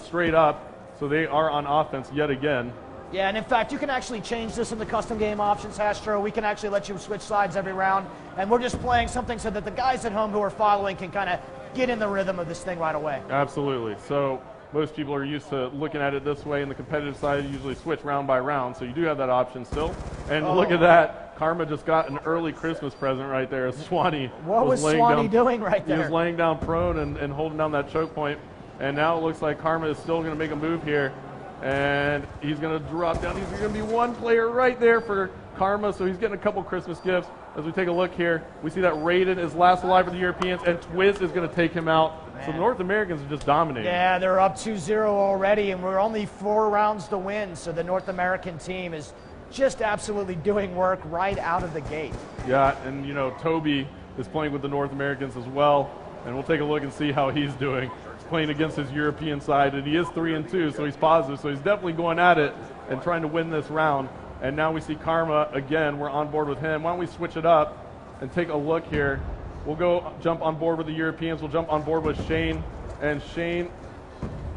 straight up. So they are on offense yet again. Yeah, and in fact, you can actually change this in the custom game options, Hastro. We can actually let you switch sides every round, and we're just playing something so that the guys at home who are following can kind of get in the rhythm of this thing right away. Absolutely. So most people are used to looking at it this way. In the competitive side, you usually switch round by round, so you do have that option still. And look at that. Karma just got an early Christmas present right there. Swanee. What was Swanee doing right there? He was laying down prone and holding down that choke point. And now it looks like Karma is still going to make a move here. And he's going to drop down. He's going to be one player right there for Karma, so he's getting a couple Christmas gifts. As we take a look here, we see that Raiden is last alive for the Europeans, and Twiz is going to take him out. Man. So the North Americans are just dominating. Yeah, they're up 2-0 already, and we're only 4 rounds to win, so the North American team is just absolutely doing work right out of the gate. Yeah, and you know, Toby is playing with the North Americans as well, and we'll take a look and see how he's doing. Playing against his European side, and he is 3-2, so he's positive, so he's definitely going at it and trying to win this round. And now we see Karma again. We're on board with him. Why don't we switch it up and take a look here? We'll go jump on board with the Europeans. We'll jump on board with Shane, and Shane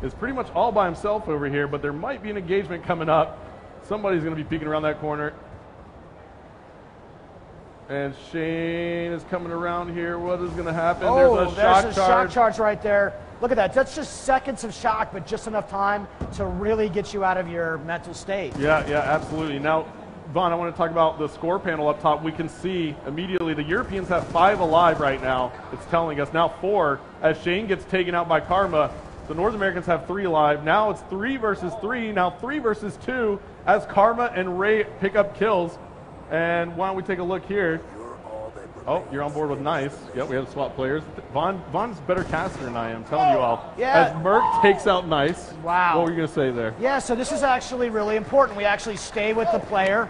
is pretty much all by himself over here, but there might be an engagement coming up. Somebody's going to be peeking around that corner. And Shane is coming around here. What is going to happen? Oh, there's a shock charge right there. Look at that. That's just seconds of shock, but just enough time to really get you out of your mental state. Yeah, absolutely. Now, Vaughn, I want to talk about the score panel up top. We can see immediately the Europeans have 5 alive right now. It's telling us now 4 as Shane gets taken out by Karma. The North Americans have 3 alive. Now it's 3 versus 3. Now 3 versus 2 as Karma and Ray pick up kills. And why don't we take a look here? Oh, you're on board with Nice. Yep, we have swap players. Vaughn's a better caster than I am, telling you all. Yeah. As Merck takes out Nice. Wow. What were you going to say there? Yeah, so this is actually really important. We actually stay with the player.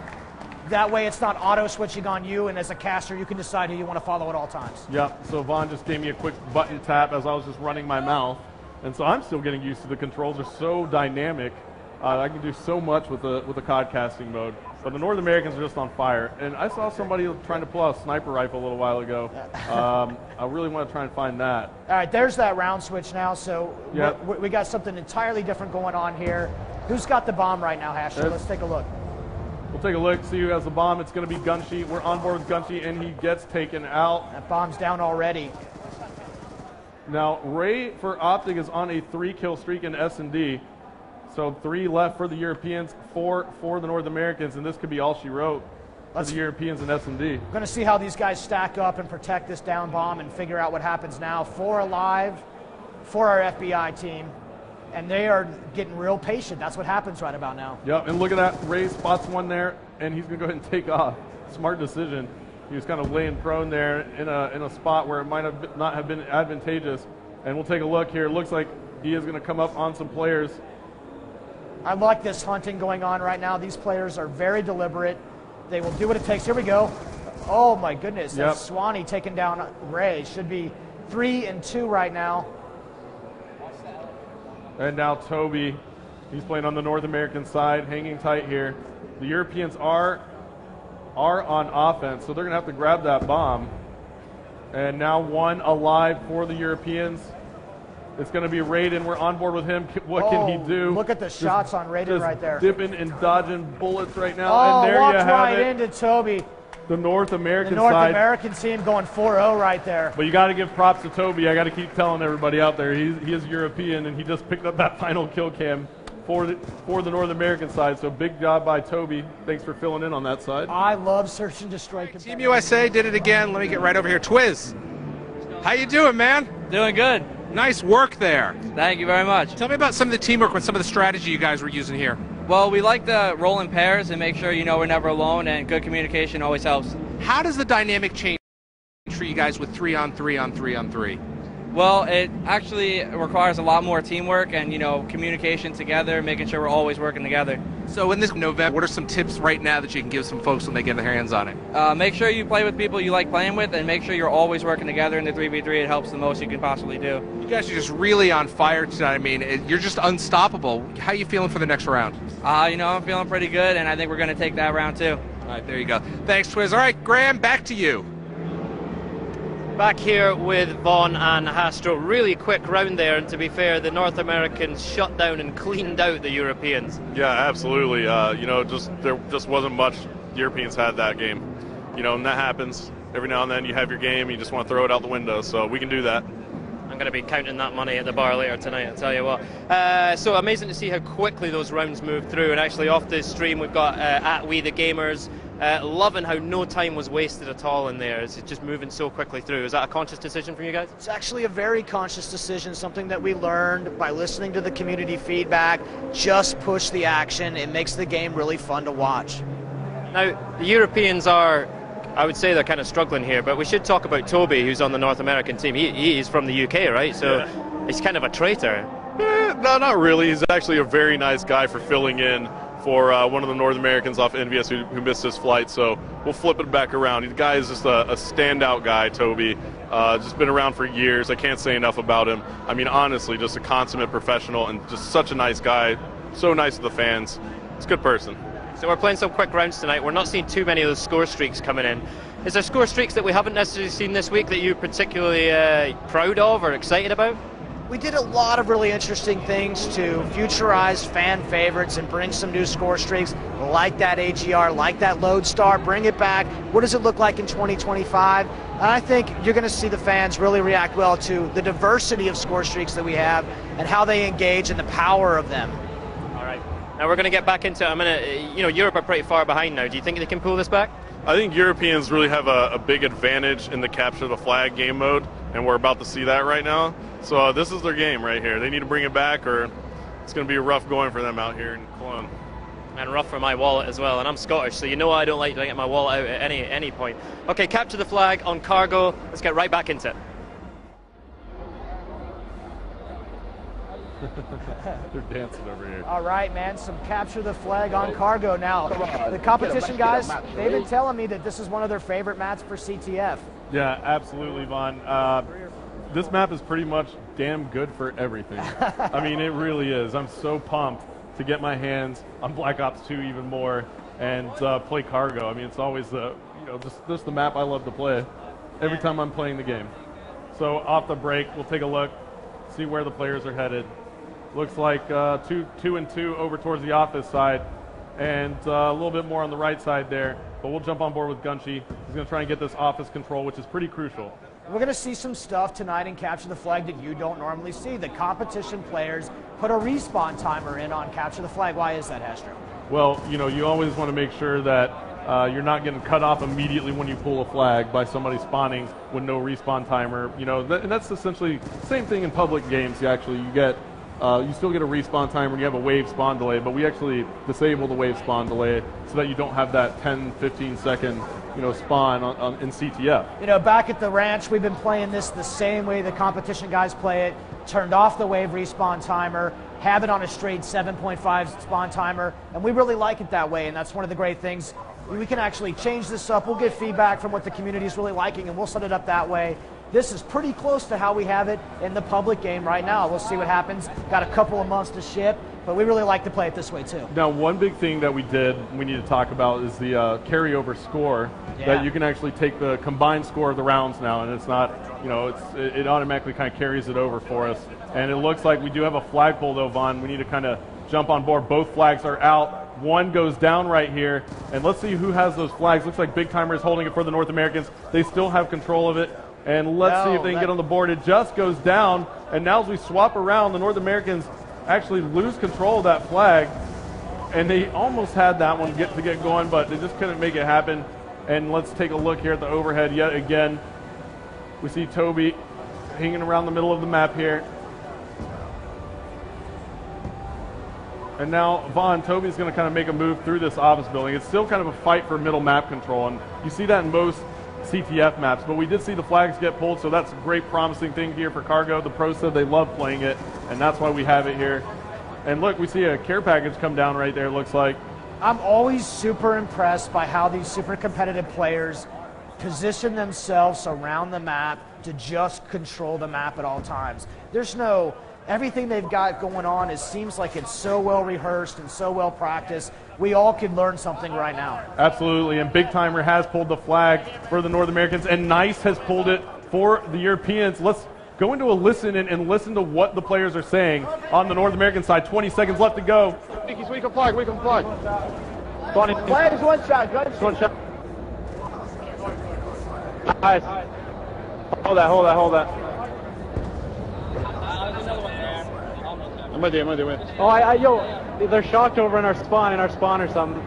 That way it's not auto-switching on you, and as a caster, you can decide who you want to follow at all times. Yep, so Vaughn just gave me a quick button tap as I was just running my mouth. And so I'm still getting used to the controls. They're so dynamic. I can do so much with the COD casting mode. But the North Americans are just on fire. And I saw somebody trying to pull out a sniper rifle a little while ago. I really want to try and find that. All right, there's that round switch now. So yep. we got something entirely different going on here. Who's got the bomb right now, Hasher? Let's take a look. We'll take a look, see who has the bomb. It's going to be Gunshi. We're on board with Gunshi, and he gets taken out. That bomb's down already. Now, Ray for Optic is on a 3-kill streak in S&D. So 3 left for the Europeans, 4 for the North Americans, and this could be all she wrote for the Europeans in S&D. We're going to see how these guys stack up and protect this down bomb and figure out what happens now. 4 alive for our FBI team, and they are getting real patient. That's what happens right about now. Yep, and look at that. Ray spots one there, and he's going to go ahead and take off. Smart decision. He was kind of laying prone there in a spot where it might have not have been advantageous. And we'll take a look here. It looks like he is going to come up on some players. I like this hunting going on right now. These players are very deliberate. They will do what it takes. Here we go. Oh, my goodness. Yep. That's Swanee taking down Ray. Should be 3-2 right now. And now Toby, he's playing on the North American side, hanging tight here. The Europeans are on offense, so they're going to have to grab that bomb. And now 1 alive for the Europeans. It's going to be Raiden. We're on board with him. What can he do? Look at the shots on Raiden right there. Dipping and dodging bullets right now. Oh, and there walked you have right it. into Toby. The North American The North side. American team going 4-0 right there. But you got to give props to Toby. I got to keep telling everybody out there he is European, and he just picked up that final kill cam for the North American side. So big job by Toby. Thanks for filling in on that side. I love search and destroy. Team USA did it again. Let me get right over here. Twiz, how you doing, man? Doing good. Nice work there. Thank you very much. Tell me about some of the teamwork with some of the strategy you guys were using here. Well, we like to roll in pairs and make sure we're never alone, and good communication always helps. How does the dynamic change For you guys with 3-on-3-on-3-on-3? Well, it actually requires a lot more teamwork and, you know, communication together, making sure we're always working together. So in this November, what are some tips right now that you can give some folks when they get their hands on it? Make sure you play with people you like playing with, and make sure you're always working together in the 3v3. It helps the most you can possibly do. You guys are just really on fire tonight. I mean, you're just unstoppable. How are you feeling for the next round? You know, I'm feeling pretty good, and I think we're going to take that round too. All right, there you go. Thanks, Twiz. All right, Graham, back to you. Back here with Vaughn and Hastro. Really quick round there, and to be fair, the North Americans shut down and cleaned out the Europeans. Yeah, absolutely. You know, there just wasn't much the Europeans had that game. You know, and that happens. Every now and then you have your game, you just want to throw it out the window, so we can do that. I'm going to be counting that money at the bar later tonight, I'll tell you what. So amazing to see how quickly those rounds move through, and actually off the stream we've got at We The Gamers, loving how no time was wasted at all in there. It's just moving so quickly through. Is that a conscious decision from you guys? It's actually a very conscious decision, something that we learned by listening to the community feedback. Just push the action. It makes the game really fun to watch. Now, the Europeans are, I would say they're kind of struggling here, but we should talk about Toby, who's on the North American team. He's from the UK, right? So yeah. He's kind of a traitor. No, not really. He's actually a very nice guy for filling in for one of the North Americans off NVS who missed his flight, so we'll flip it back around. The guy is just a standout guy, Toby. Just been around for years. I can't say enough about him. I mean, honestly, just a consummate professional and just such a nice guy. So nice to the fans. It's a good person. So we're playing some quick rounds tonight. We're not seeing too many of those score streaks coming in. Is there score streaks that we haven't necessarily seen this week that you're particularly proud of or excited about? We did a lot of really interesting things to futurize fan favorites and bring some new score streaks, like that AGR, like that Lodestar, bring it back. What does it look like in 2025? And I think you're going to see the fans really react well to the diversity of score streaks that we have and how they engage and the power of them. All right. Now we're going to get back into, Europe are pretty far behind now. Do you think they can pull this back? I think Europeans really have a big advantage in the capture the flag game mode, and we're about to see that right now. So this is their game right here. They need to bring it back, or it's going to be rough going for them out here in Cologne. And rough for my wallet as well, and I'm Scottish, so you know I don't like to get my wallet out at any point. Okay, capture the flag on cargo. Let's get right back into it. They're dancing over here. All right, man, some capture the flag on cargo. Now, the competition guys, they've been telling me that this is one of their favorite maps for CTF. Yeah, absolutely, Vaughn. This map is pretty much damn good for everything. I mean, it really is. I'm so pumped to get my hands on Black Ops 2 even more and play cargo. I mean, it's always just the map I love to play every time I'm playing the game. So off the break, we'll take a look, see where the players are headed. Looks like 2 and 2 over towards the office side, and a little bit more on the right side there. But we'll jump on board with Gunchi. He's going to try and get this office control, which is pretty crucial. We're going to see some stuff tonight in Capture the Flag that you don't normally see. The competition players put a respawn timer in on Capture the Flag. Why is that, Hastro? Well, you always want to make sure that you're not getting cut off immediately when you pull a flag by somebody spawning with no respawn timer. And that's essentially the same thing in public games. You still get a respawn timer and you have a wave spawn delay, but we actually disable the wave spawn delay so that you don't have that 10-15 second spawn in CTF. Back at the ranch, we've been playing this the same way the competition guys play it. Turned off the wave respawn timer, have it on a straight 7.5 spawn timer, and we really like it that way, and that's one of the great things. We can actually change this up. We'll get feedback from what the community is really liking, and we'll set it up that way. This is pretty close to how we have it in the public game right now. We'll see what happens. Got a couple of months to ship, but we really like to play it this way too. Now, one big thing that we need to talk about is the carryover score. Yeah. That you can actually take the combined score of the rounds now, and it's not, it automatically kind of carries it over for us. And it looks like we do have a flagpole though, Vaughn. We need to kind of jump on board. Both flags are out. One goes down right here, and let's see who has those flags. Looks like Big Timer is holding it for the North Americans. They still have control of it. And let's see if they can get on the board. It just goes down, and now as we swap around, the North Americans actually lose control of that flag, and they almost had that one to get going, but they just couldn't make it happen. And let's take a look here at the overhead yet again. We see Toby hanging around the middle of the map here. And now, Vaughn, Toby's going to kind of make a move through this office building. It's still kind of a fight for middle map control, and you see that in most CTF maps. But we did see the flags get pulled, so that's a great promising thing here for Cargo. The pros said they love playing it, and that's why we have it here. And look, we see a care package come down right there, it looks like. I'm always super impressed by how these super competitive players position themselves around the map to just control the map at all times. Everything they've got going on seems like it's so well rehearsed and so well practiced. We all could learn something right now. Absolutely, and Big Timer has pulled the flag for the North Americans, and Nice has pulled it for the Europeans. Let's go into a listen and listen to what the players are saying on the North American side. 20 seconds left to go. We can flag. Flag is one shot, guys. One shot. Nice. Hold that. I'm with you. Oh, they're shocked over in our spawn or something.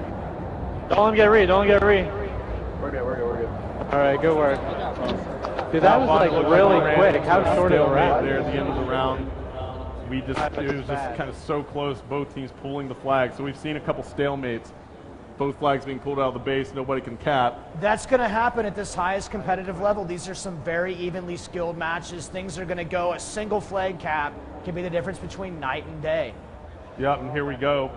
Don't let them get re. We're good. All right, good work. Dude, that was like really quick. How short of a round. There at the end of the round. It was just kind of so close, both teams pulling the flag. So we've seen a couple stalemates. Both flags being pulled out of the base, nobody can cap. That's going to happen at this highest competitive level. These are some very evenly skilled matches. Things are going to go. A single flag cap can be the difference between night and day. Yep, and here we go.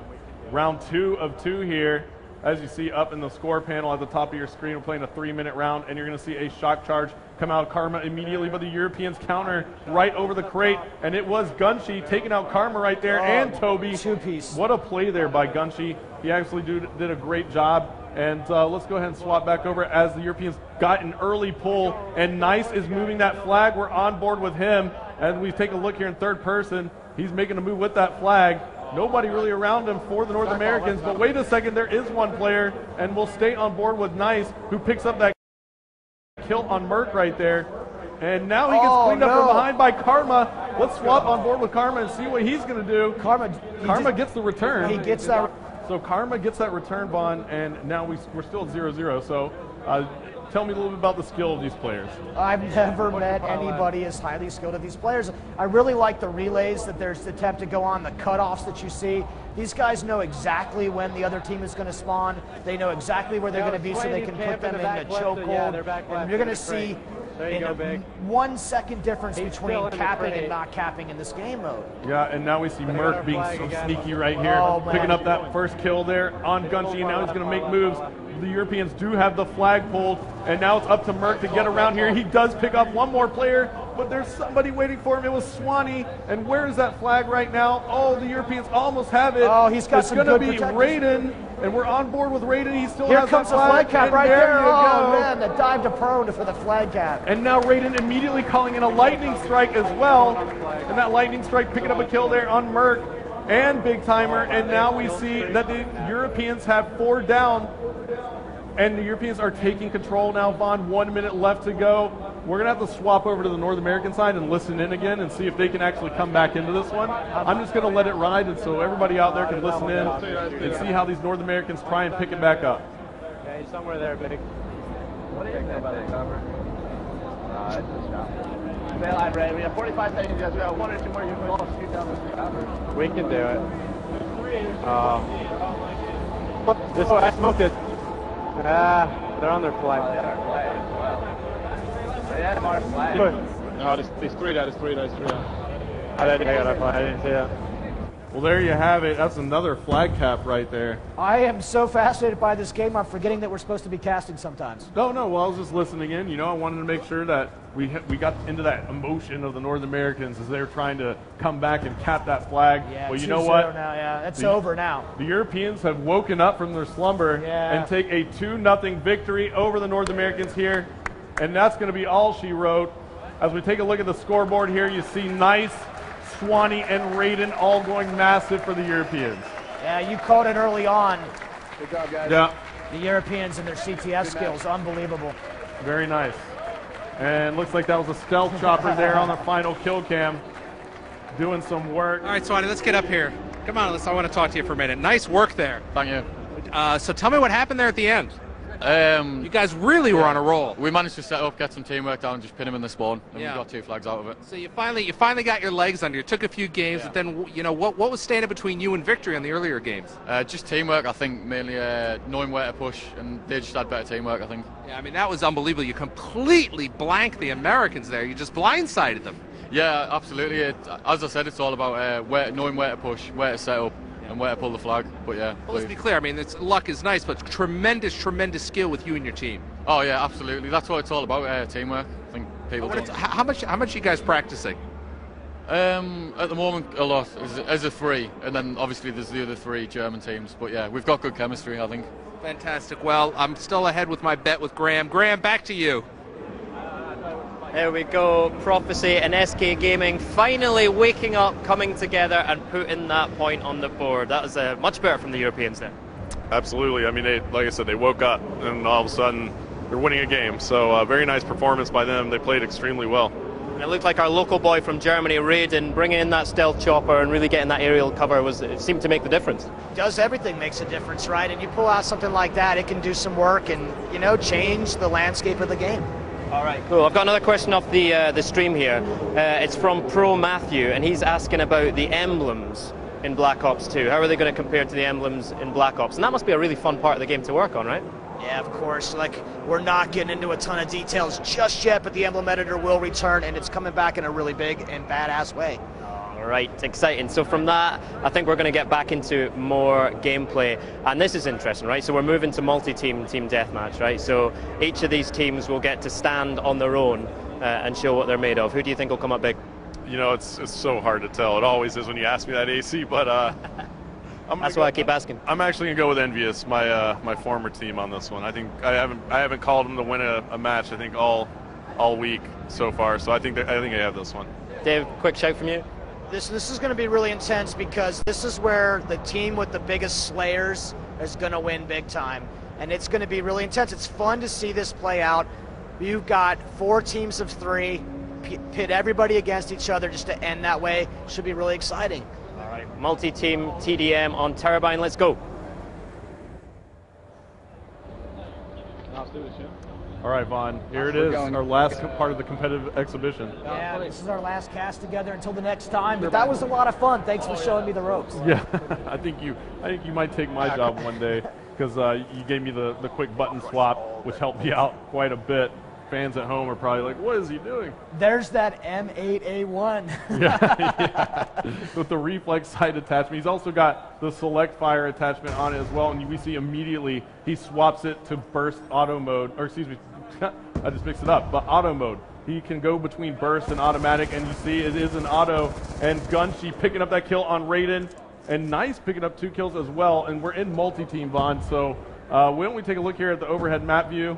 Round 2 of 2 here. As you see up in the score panel at the top of your screen, we're playing a 3-minute round, and you're going to see a shock charge come out of Karma immediately, but the Europeans counter right over the crate, and it was Gunshi taking out Karma right there, and Toby. Two-piece. What a play there by Gunshi. He actually did a great job, and let's go ahead and swap back over as the Europeans got an early pull, and Nice is moving that flag. We're on board with him. As we take a look here in third person, he's making a move with that flag. Nobody really around him for the North Americans, but wait a second, there is one player, and we'll stay on board with Nice, who picks up that kill on Merc right there. And now he gets cleaned up from behind by Karma. Let's swap on board with Karma and see what he's going to do. Karma gets the return. He gets that. So Karma gets that return, Vaughn, and now we're still at 0-0. So tell me a little bit about the skill of these players. I've never met anybody as highly skilled as these players. I really like the relays that there's the attempt to go on, the cutoffs that you see. These guys know exactly when the other team is going to spawn. They know exactly where they're going to be so they can put them in the chokehold. And you're going to see a 1 second difference between capping and not capping in this game mode. Yeah, and now we see Merc being so sneaky right here, picking up that first kill there on Gunshi, and now he's going to make moves. The Europeans do have the flag pulled, and now it's up to Merc to get around here. He does pick up one more player, but there's somebody waiting for him. It was Swanee, and where is that flag right now? Oh, the Europeans almost have it. Oh, he's got some good protection. It's going to be Raiden, and we're on board with Raiden. He still Here has comes that the flag cap right there. Oh, go. man, the dive to prone for the flag cap. And now Raiden immediately calling in a lightning strike as well, and that lightning strike picking up a kill there on Merc and Big Timer, and now we see that the Europeans have 4 down. And the Europeans are taking control now, Vaughn. 1 minute left to go. We're going to have to swap over to the North American side and listen in again and see if they can actually come back into this one. I'm just going to let it ride, and so everybody out there can listen in and see how these North Americans try and pick it back up. Yeah, he's somewhere there, big. What do you think about the cover? It's a shot. Stay alive, Ray. We have 45 seconds. We have 1 or 2 more. You can all shoot down this cover. We can do it. This way, I smoked it. They're on their flag. No, there's 3 there. I didn't see that. Well, there you have it. That's another flag cap right there. I am so fascinated by this game, I'm forgetting that we're supposed to be casting sometimes. No, well, I was just listening in. You know, I wanted to make sure that we got into that emotion of the North Americans as they're trying to come back and cap that flag. Yeah, well, you know what? Now, yeah, it's over now. The Europeans have woken up from their slumber and take a 2-0 victory over the North Americans here. And that's going to be all she wrote. As we take a look at the scoreboard here, you see Nice, Swanee, and Raiden all going massive for the Europeans. Yeah, you called it early on. Good job, guys. Yeah. The Europeans and their CTF skills, unbelievable. Very nice. And looks like that was a stealth chopper there on the final kill cam. Doing some work. All right, Swanee, let's get up here. Come on, I want to talk to you for a minute. Nice work there. Thank you. So tell me what happened there at the end. You guys really were on a roll. We managed to set up, get some teamwork down, and just pin him in the spawn, and Yeah. we got 2 flags out of it. So you finally got your legs under you. It took a few games, but then what was standing between you and victory on the earlier games? Just teamwork, I think, mainly knowing where to push, and they just had better teamwork, I think. Yeah, I mean, that was unbelievable. You completely blanked the Americans there. You just blindsided them. Yeah, absolutely. As I said, it's all about knowing where to push, where to set up, and where to pull the flag. But yeah. Well, let's be clear. I mean, luck is nice, but tremendous skill with you and your team. Oh yeah, absolutely. That's what it's all about, teamwork. I think people don't. How much are you guys practicing? At the moment, a lot as a 3, and then obviously there's the other 3 German teams. But yeah, we've got good chemistry, I think. Fantastic. Well, I'm still ahead with my bet with Graham. Graham, back to you. There we go. Prophecy and SK Gaming finally waking up, coming together, and putting that point on the board. That was much better from the Europeans there. Absolutely. I mean, like I said, they woke up, and all of a sudden they're winning a game. So very nice performance by them. They played extremely well. And it looked like our local boy from Germany, Raiden, bringing in that stealth chopper and really getting that aerial cover it seemed to make the difference. Does everything makes a difference, right? And you pull out something like that, it can do some work and, change the landscape of the game. All right, cool. I've got another question off the stream here. It's from Pro Matthew, and he's asking about the emblems in Black Ops 2. How are they going to compare to the emblems in Black Ops? And that must be a really fun part of the game to work on, right? Yeah, of course. We're not getting into a ton of details just yet, but the emblem editor will return, and it's coming back in a really big and badass way. All right, exciting. So from that, I think we're going to get back into more gameplay. And this is interesting, right? So we're moving to multi-team, team deathmatch, right? So each of these teams will get to stand on their own and show what they're made of. Who do you think will come up big? It's so hard to tell. It always is when you ask me that, AC, but that's why I keep asking. I'm actually gonna go with Envious, my former team on this one. I think I haven't called them to win a match. I think all week so far. So I think I have this one. Dave, quick shout from you. This is going to be really intense because this is where the team with the biggest slayers is going to win big time, and it's going to be really intense. It's fun to see this play out. You've got 4 teams of 3, pit everybody against each other just to end that way. Should be really exciting. All right, multi-team TDM on Turbine. Let's go. All right, Vaughn, here it is, our last part of the competitive exhibition. Yeah, this is our last cast together until the next time, but that was a lot of fun. Thanks for showing me the ropes. Yeah, I think you might take my job one day, because you gave me the quick button swap, which helped me out quite a bit. Fans at home are probably like, what is he doing? There's that M8A1. yeah, with the reflex sight attachment. He's also got the select fire attachment on it as well, and we see immediately he swaps it to burst auto mode, or excuse me, I just mixed it up, but auto mode. He can go between burst and automatic, and you see it is an auto, and Gunshi picking up that kill on Raiden, and Nice picking up 2 kills as well, and we're in multi-team, Vaughn, so why don't we take a look here at the overhead map view.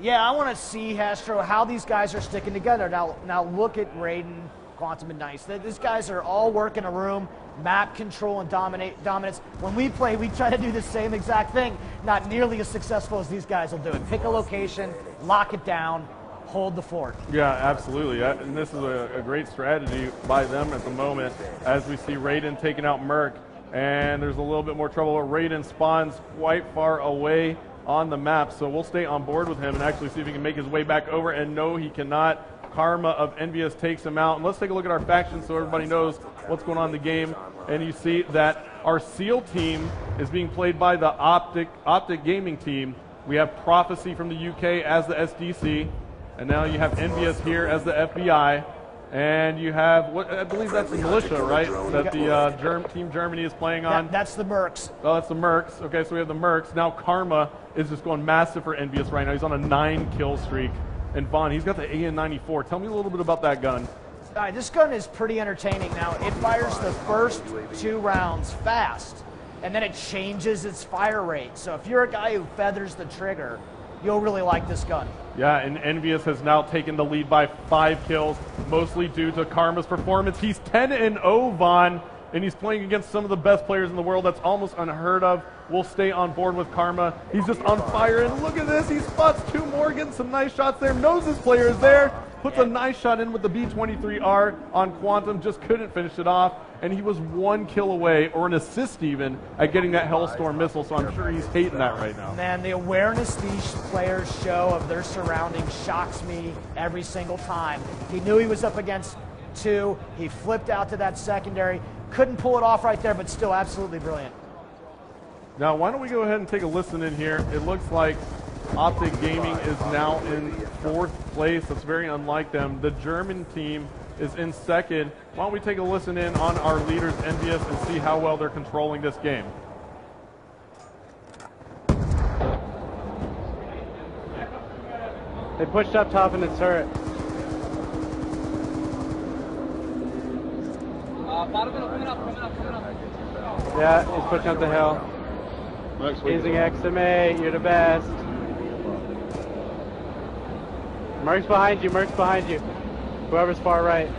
Yeah, I want to see, Hastro, how these guys are sticking together. Now look at Raiden, Quantum, and Nice. These guys are all working a room, map control and dominance. When we play, we try to do the same exact thing. Not nearly as successful as these guys will do it. Pick a location, lock it down, hold the fort. Yeah, absolutely. And this is a great strategy by them at the moment, as we see Raiden taking out Merc. And there's a little bit more trouble. Raiden spawns quite far away on the map, so we'll stay on board with him and actually see if he can make his way back over, and no, he cannot. Karma of Envious takes him out. And let's take a look at our factions so everybody knows what's going on in the game. And you see that our SEAL team is being played by the Optic Gaming team. We have Prophecy from the UK as the SDC, and now you have Envious here as the FBI. And you have, what I believe that's the militia, right? That the Team Germany is playing on. That's the Mercs. Oh, that's the Mercs. Okay, so we have the Mercs. Now Karma is just going massive for Envious right now. He's on a 9-kill streak. And Vaughn, he's got the AN-94. Tell me a little bit about that gun. All right, this gun is pretty entertaining. Now, it fires the first 2 rounds fast, and then it changes its fire rate. So if you're a guy who feathers the trigger, you'll really like this gun. Yeah, and Envious has now taken the lead by 5 kills, mostly due to Karma's performance. He's 10-0, Vaughn. and he's playing against some of the best players in the world. That's almost unheard of. We'll stay on board with Karma. He's just on fire, and look at this. He spots 2 more, getting some nice shots there. Knows his player is there. Puts a nice shot in with the B-23R on Quantum. Just couldn't finish it off. And he was 1 kill away, or an assist even, at getting that Hellstorm missile. So I'm sure he's hating that right now. Man, the awareness these players show of their surroundings shocks me every single time. He knew he was up against 2. He flipped out to that secondary. Couldn't pull it off right there, but still absolutely brilliant. Now, why don't we go ahead and take a listen in here. It looks like Optic Gaming is now in 4th place. That's very unlike them. The German team is in 2nd. Why don't we take a listen in on our leaders, Envious, and see how well they're controlling this game. They pushed up top in the turret. Coming up. Yeah, he's pushing up the hill. Using XMA, you're the best. Merc's behind you, Whoever's far right.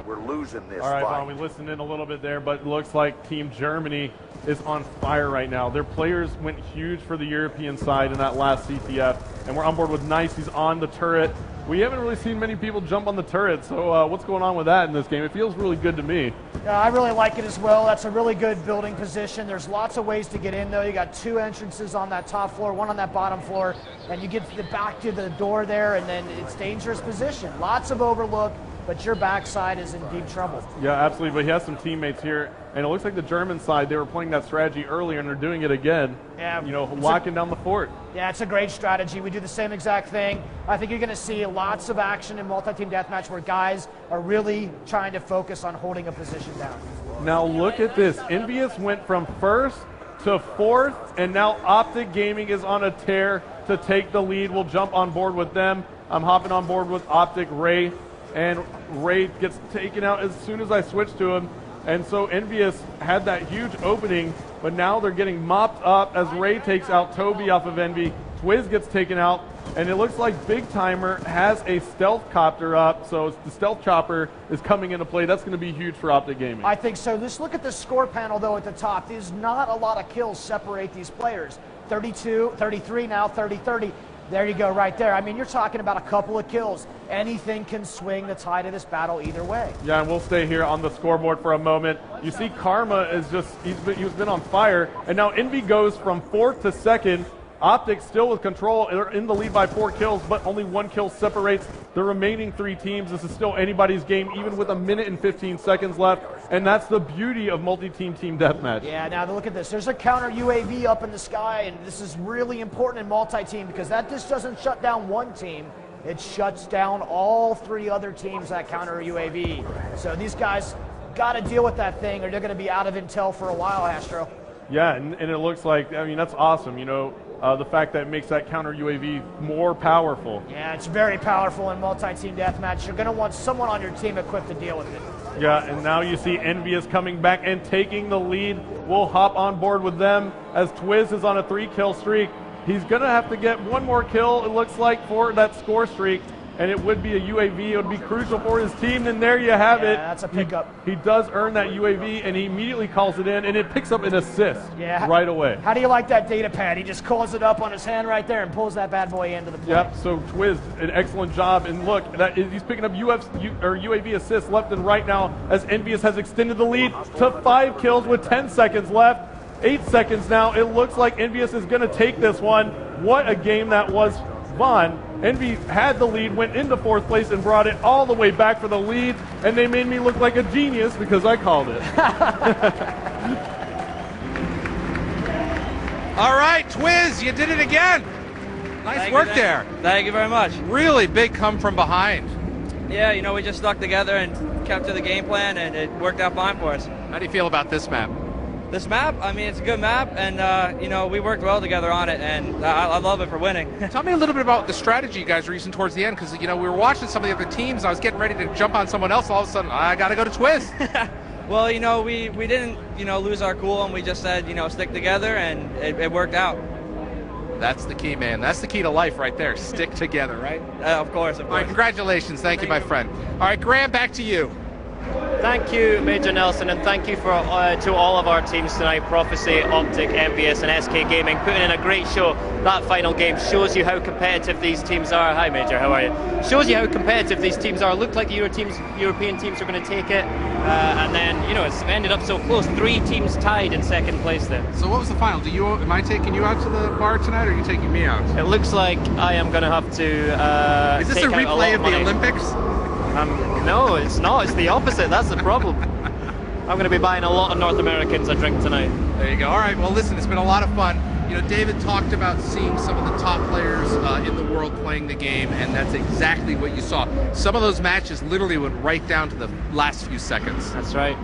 We're losing this All right, fight. Vaughn, we listened in a little bit there, but it looks like Team Germany is on fire right now. Their players went huge for the European side in that last CTF, and we're on board with Nice. He's on the turret. We haven't really seen many people jump on the turret, so what's going on with that in this game? It feels really good to me. Yeah, I really like it as well. That's a really good building position. There's lots of ways to get in, though. You got 2 entrances on that top floor, 1 on that bottom floor, and you get back to the door there, and then it's dangerous position. Lots of overlook, but your backside is in deep trouble. Yeah, absolutely, but he has some teammates here, and it looks like the German side, they were playing that strategy earlier, and they're doing it again. Yeah, locking down the fort. Yeah, it's a great strategy. We do the same exact thing. I think you're going to see lots of action in multi-team deathmatch where guys are really trying to focus on holding a position down. Now look at this. Envious went from 1st to 4th, and now Optic Gaming is on a tear to take the lead. We'll jump on board with them. I'm hopping on board with Optic Ray, and Ray gets taken out as soon as I switch to him. And so Envious had that huge opening, but now they're getting mopped up as Ray takes out Toby off of Envy. Twiz gets taken out, and it looks like Big Timer has a stealth copter up, so the stealth chopper is coming into play. That's going to be huge for Optic Gaming. I think so. Just look at the score panel, though, at the top. There's not a lot of kills separate these players. 32, 33 now, 30, 30. There you go, right there. I mean, you're talking about a couple of kills. Anything can swing the tide of this battle either way. Yeah, and we'll stay here on the scoreboard for a moment. You see Karma is just, he's been on fire, and now Envy goes from 4th to 2nd. Optic still with control. They're in the lead by 4 kills, but only 1 kill separates the remaining 3 teams. This is still anybody's game, even with 1 minute and 15 seconds left, and that's the beauty of multi-team team deathmatch. Yeah, now look at this. There's a counter UAV up in the sky, and this is really important in multi-team because that just doesn't shut down one team. It shuts down all 3 other teams that counter UAV. So these guys got to deal with that thing, or they're going to be out of intel for a while, Astro. Yeah, and it looks like, I mean, that's awesome, the fact that it makes that counter UAV more powerful. Yeah, it's very powerful in multi-team deathmatch. You're going to want someone on your team equipped to deal with it. Yeah, and now you see Envious coming back and taking the lead. We'll hop on board with them as Twiz is on a 3-kill streak. He's going to have to get 1 more kill, it looks like, for that score streak. And it would be a UAV. It would be crucial for his team. And there you have it. That's a pickup. He does earn that UAV, and he immediately calls it in, and it picks up an assist right away. How do you like that data pad? He just calls it up on his hand right there and pulls that bad boy into the play. Yep, so Twiz, an excellent job. And look, he's picking up UAV assists left and right now as Envious has extended the lead to 5 kills with 10 seconds left. 8 seconds now. It looks like Envious is going to take this one. What a game that was, Vaughn. Envy had the lead, went into 4th place, and brought it all the way back for the lead, and they made me look like a genius because I called it. All right, Twiz, you did it again. Nice work there. Thank you very much. Really big come from behind. Yeah, we just stuck together and kept to the game plan, and it worked out fine for us. How do you feel about this map? This map, I mean, it's a good map, and, we worked well together on it, and I love it for winning. Tell me a little bit about the strategy you guys were using towards the end, because, we were watching some of the other teams, I was getting ready to jump on someone else, all of a sudden, I got to go to Twiz. Well, we didn't, lose our cool, and we just said, stick together, and it worked out. That's the key, man. That's the key to life right there. Stick together, right? Of course. All right, congratulations. Thank you, my friend. All right, Graham, back to you. Thank you, Major Nelson, and thank you to all of our teams tonight, Prophecy, Optic, MVS, and SK Gaming, putting in a great show. That final game shows you how competitive these teams are. Hi, Major, how are you? Shows you how competitive these teams are. Looked like the European teams were going to take it, and then, you know, it's ended up so close. 3 teams tied in second place there. So what was the final? Am I taking you out to the bar tonight, or are you taking me out? It looks like I am going to have to Is this a replay of the Olympics? No, it's not. It's the opposite. That's the problem. I'm going to be buying a lot of North Americans a drink tonight. There you go. All right. Well, listen, it's been a lot of fun. You know, David talked about seeing some of the top players in the world playing the game, and that's exactly what you saw. Some of those matches literally went right down to the last few seconds. That's right.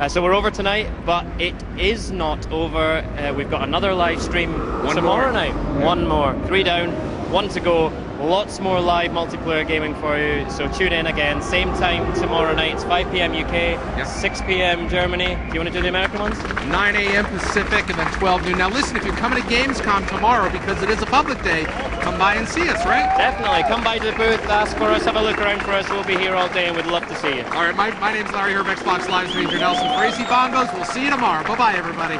So we're over tonight, but it is not over. We've got another live stream tomorrow night. One more. 3 down, 1 to go. Lots more live multiplayer gaming for you, so tune in again. Same time tomorrow night. It's 5 p.m. UK, 6 p.m. Germany. Do you want to do the American ones? 9 a.m. Pacific and then 12 noon. Now listen, if you're coming to Gamescom tomorrow, because it is a public day, come by and see us, right? Definitely. Come by to the booth, ask for us, have a look around for us. We'll be here all day and we'd love to see you. All right, my name's Larry Herb, Xbox Live Stream, Nelson for AC Bongos. We'll see you tomorrow. Bye-bye, everybody.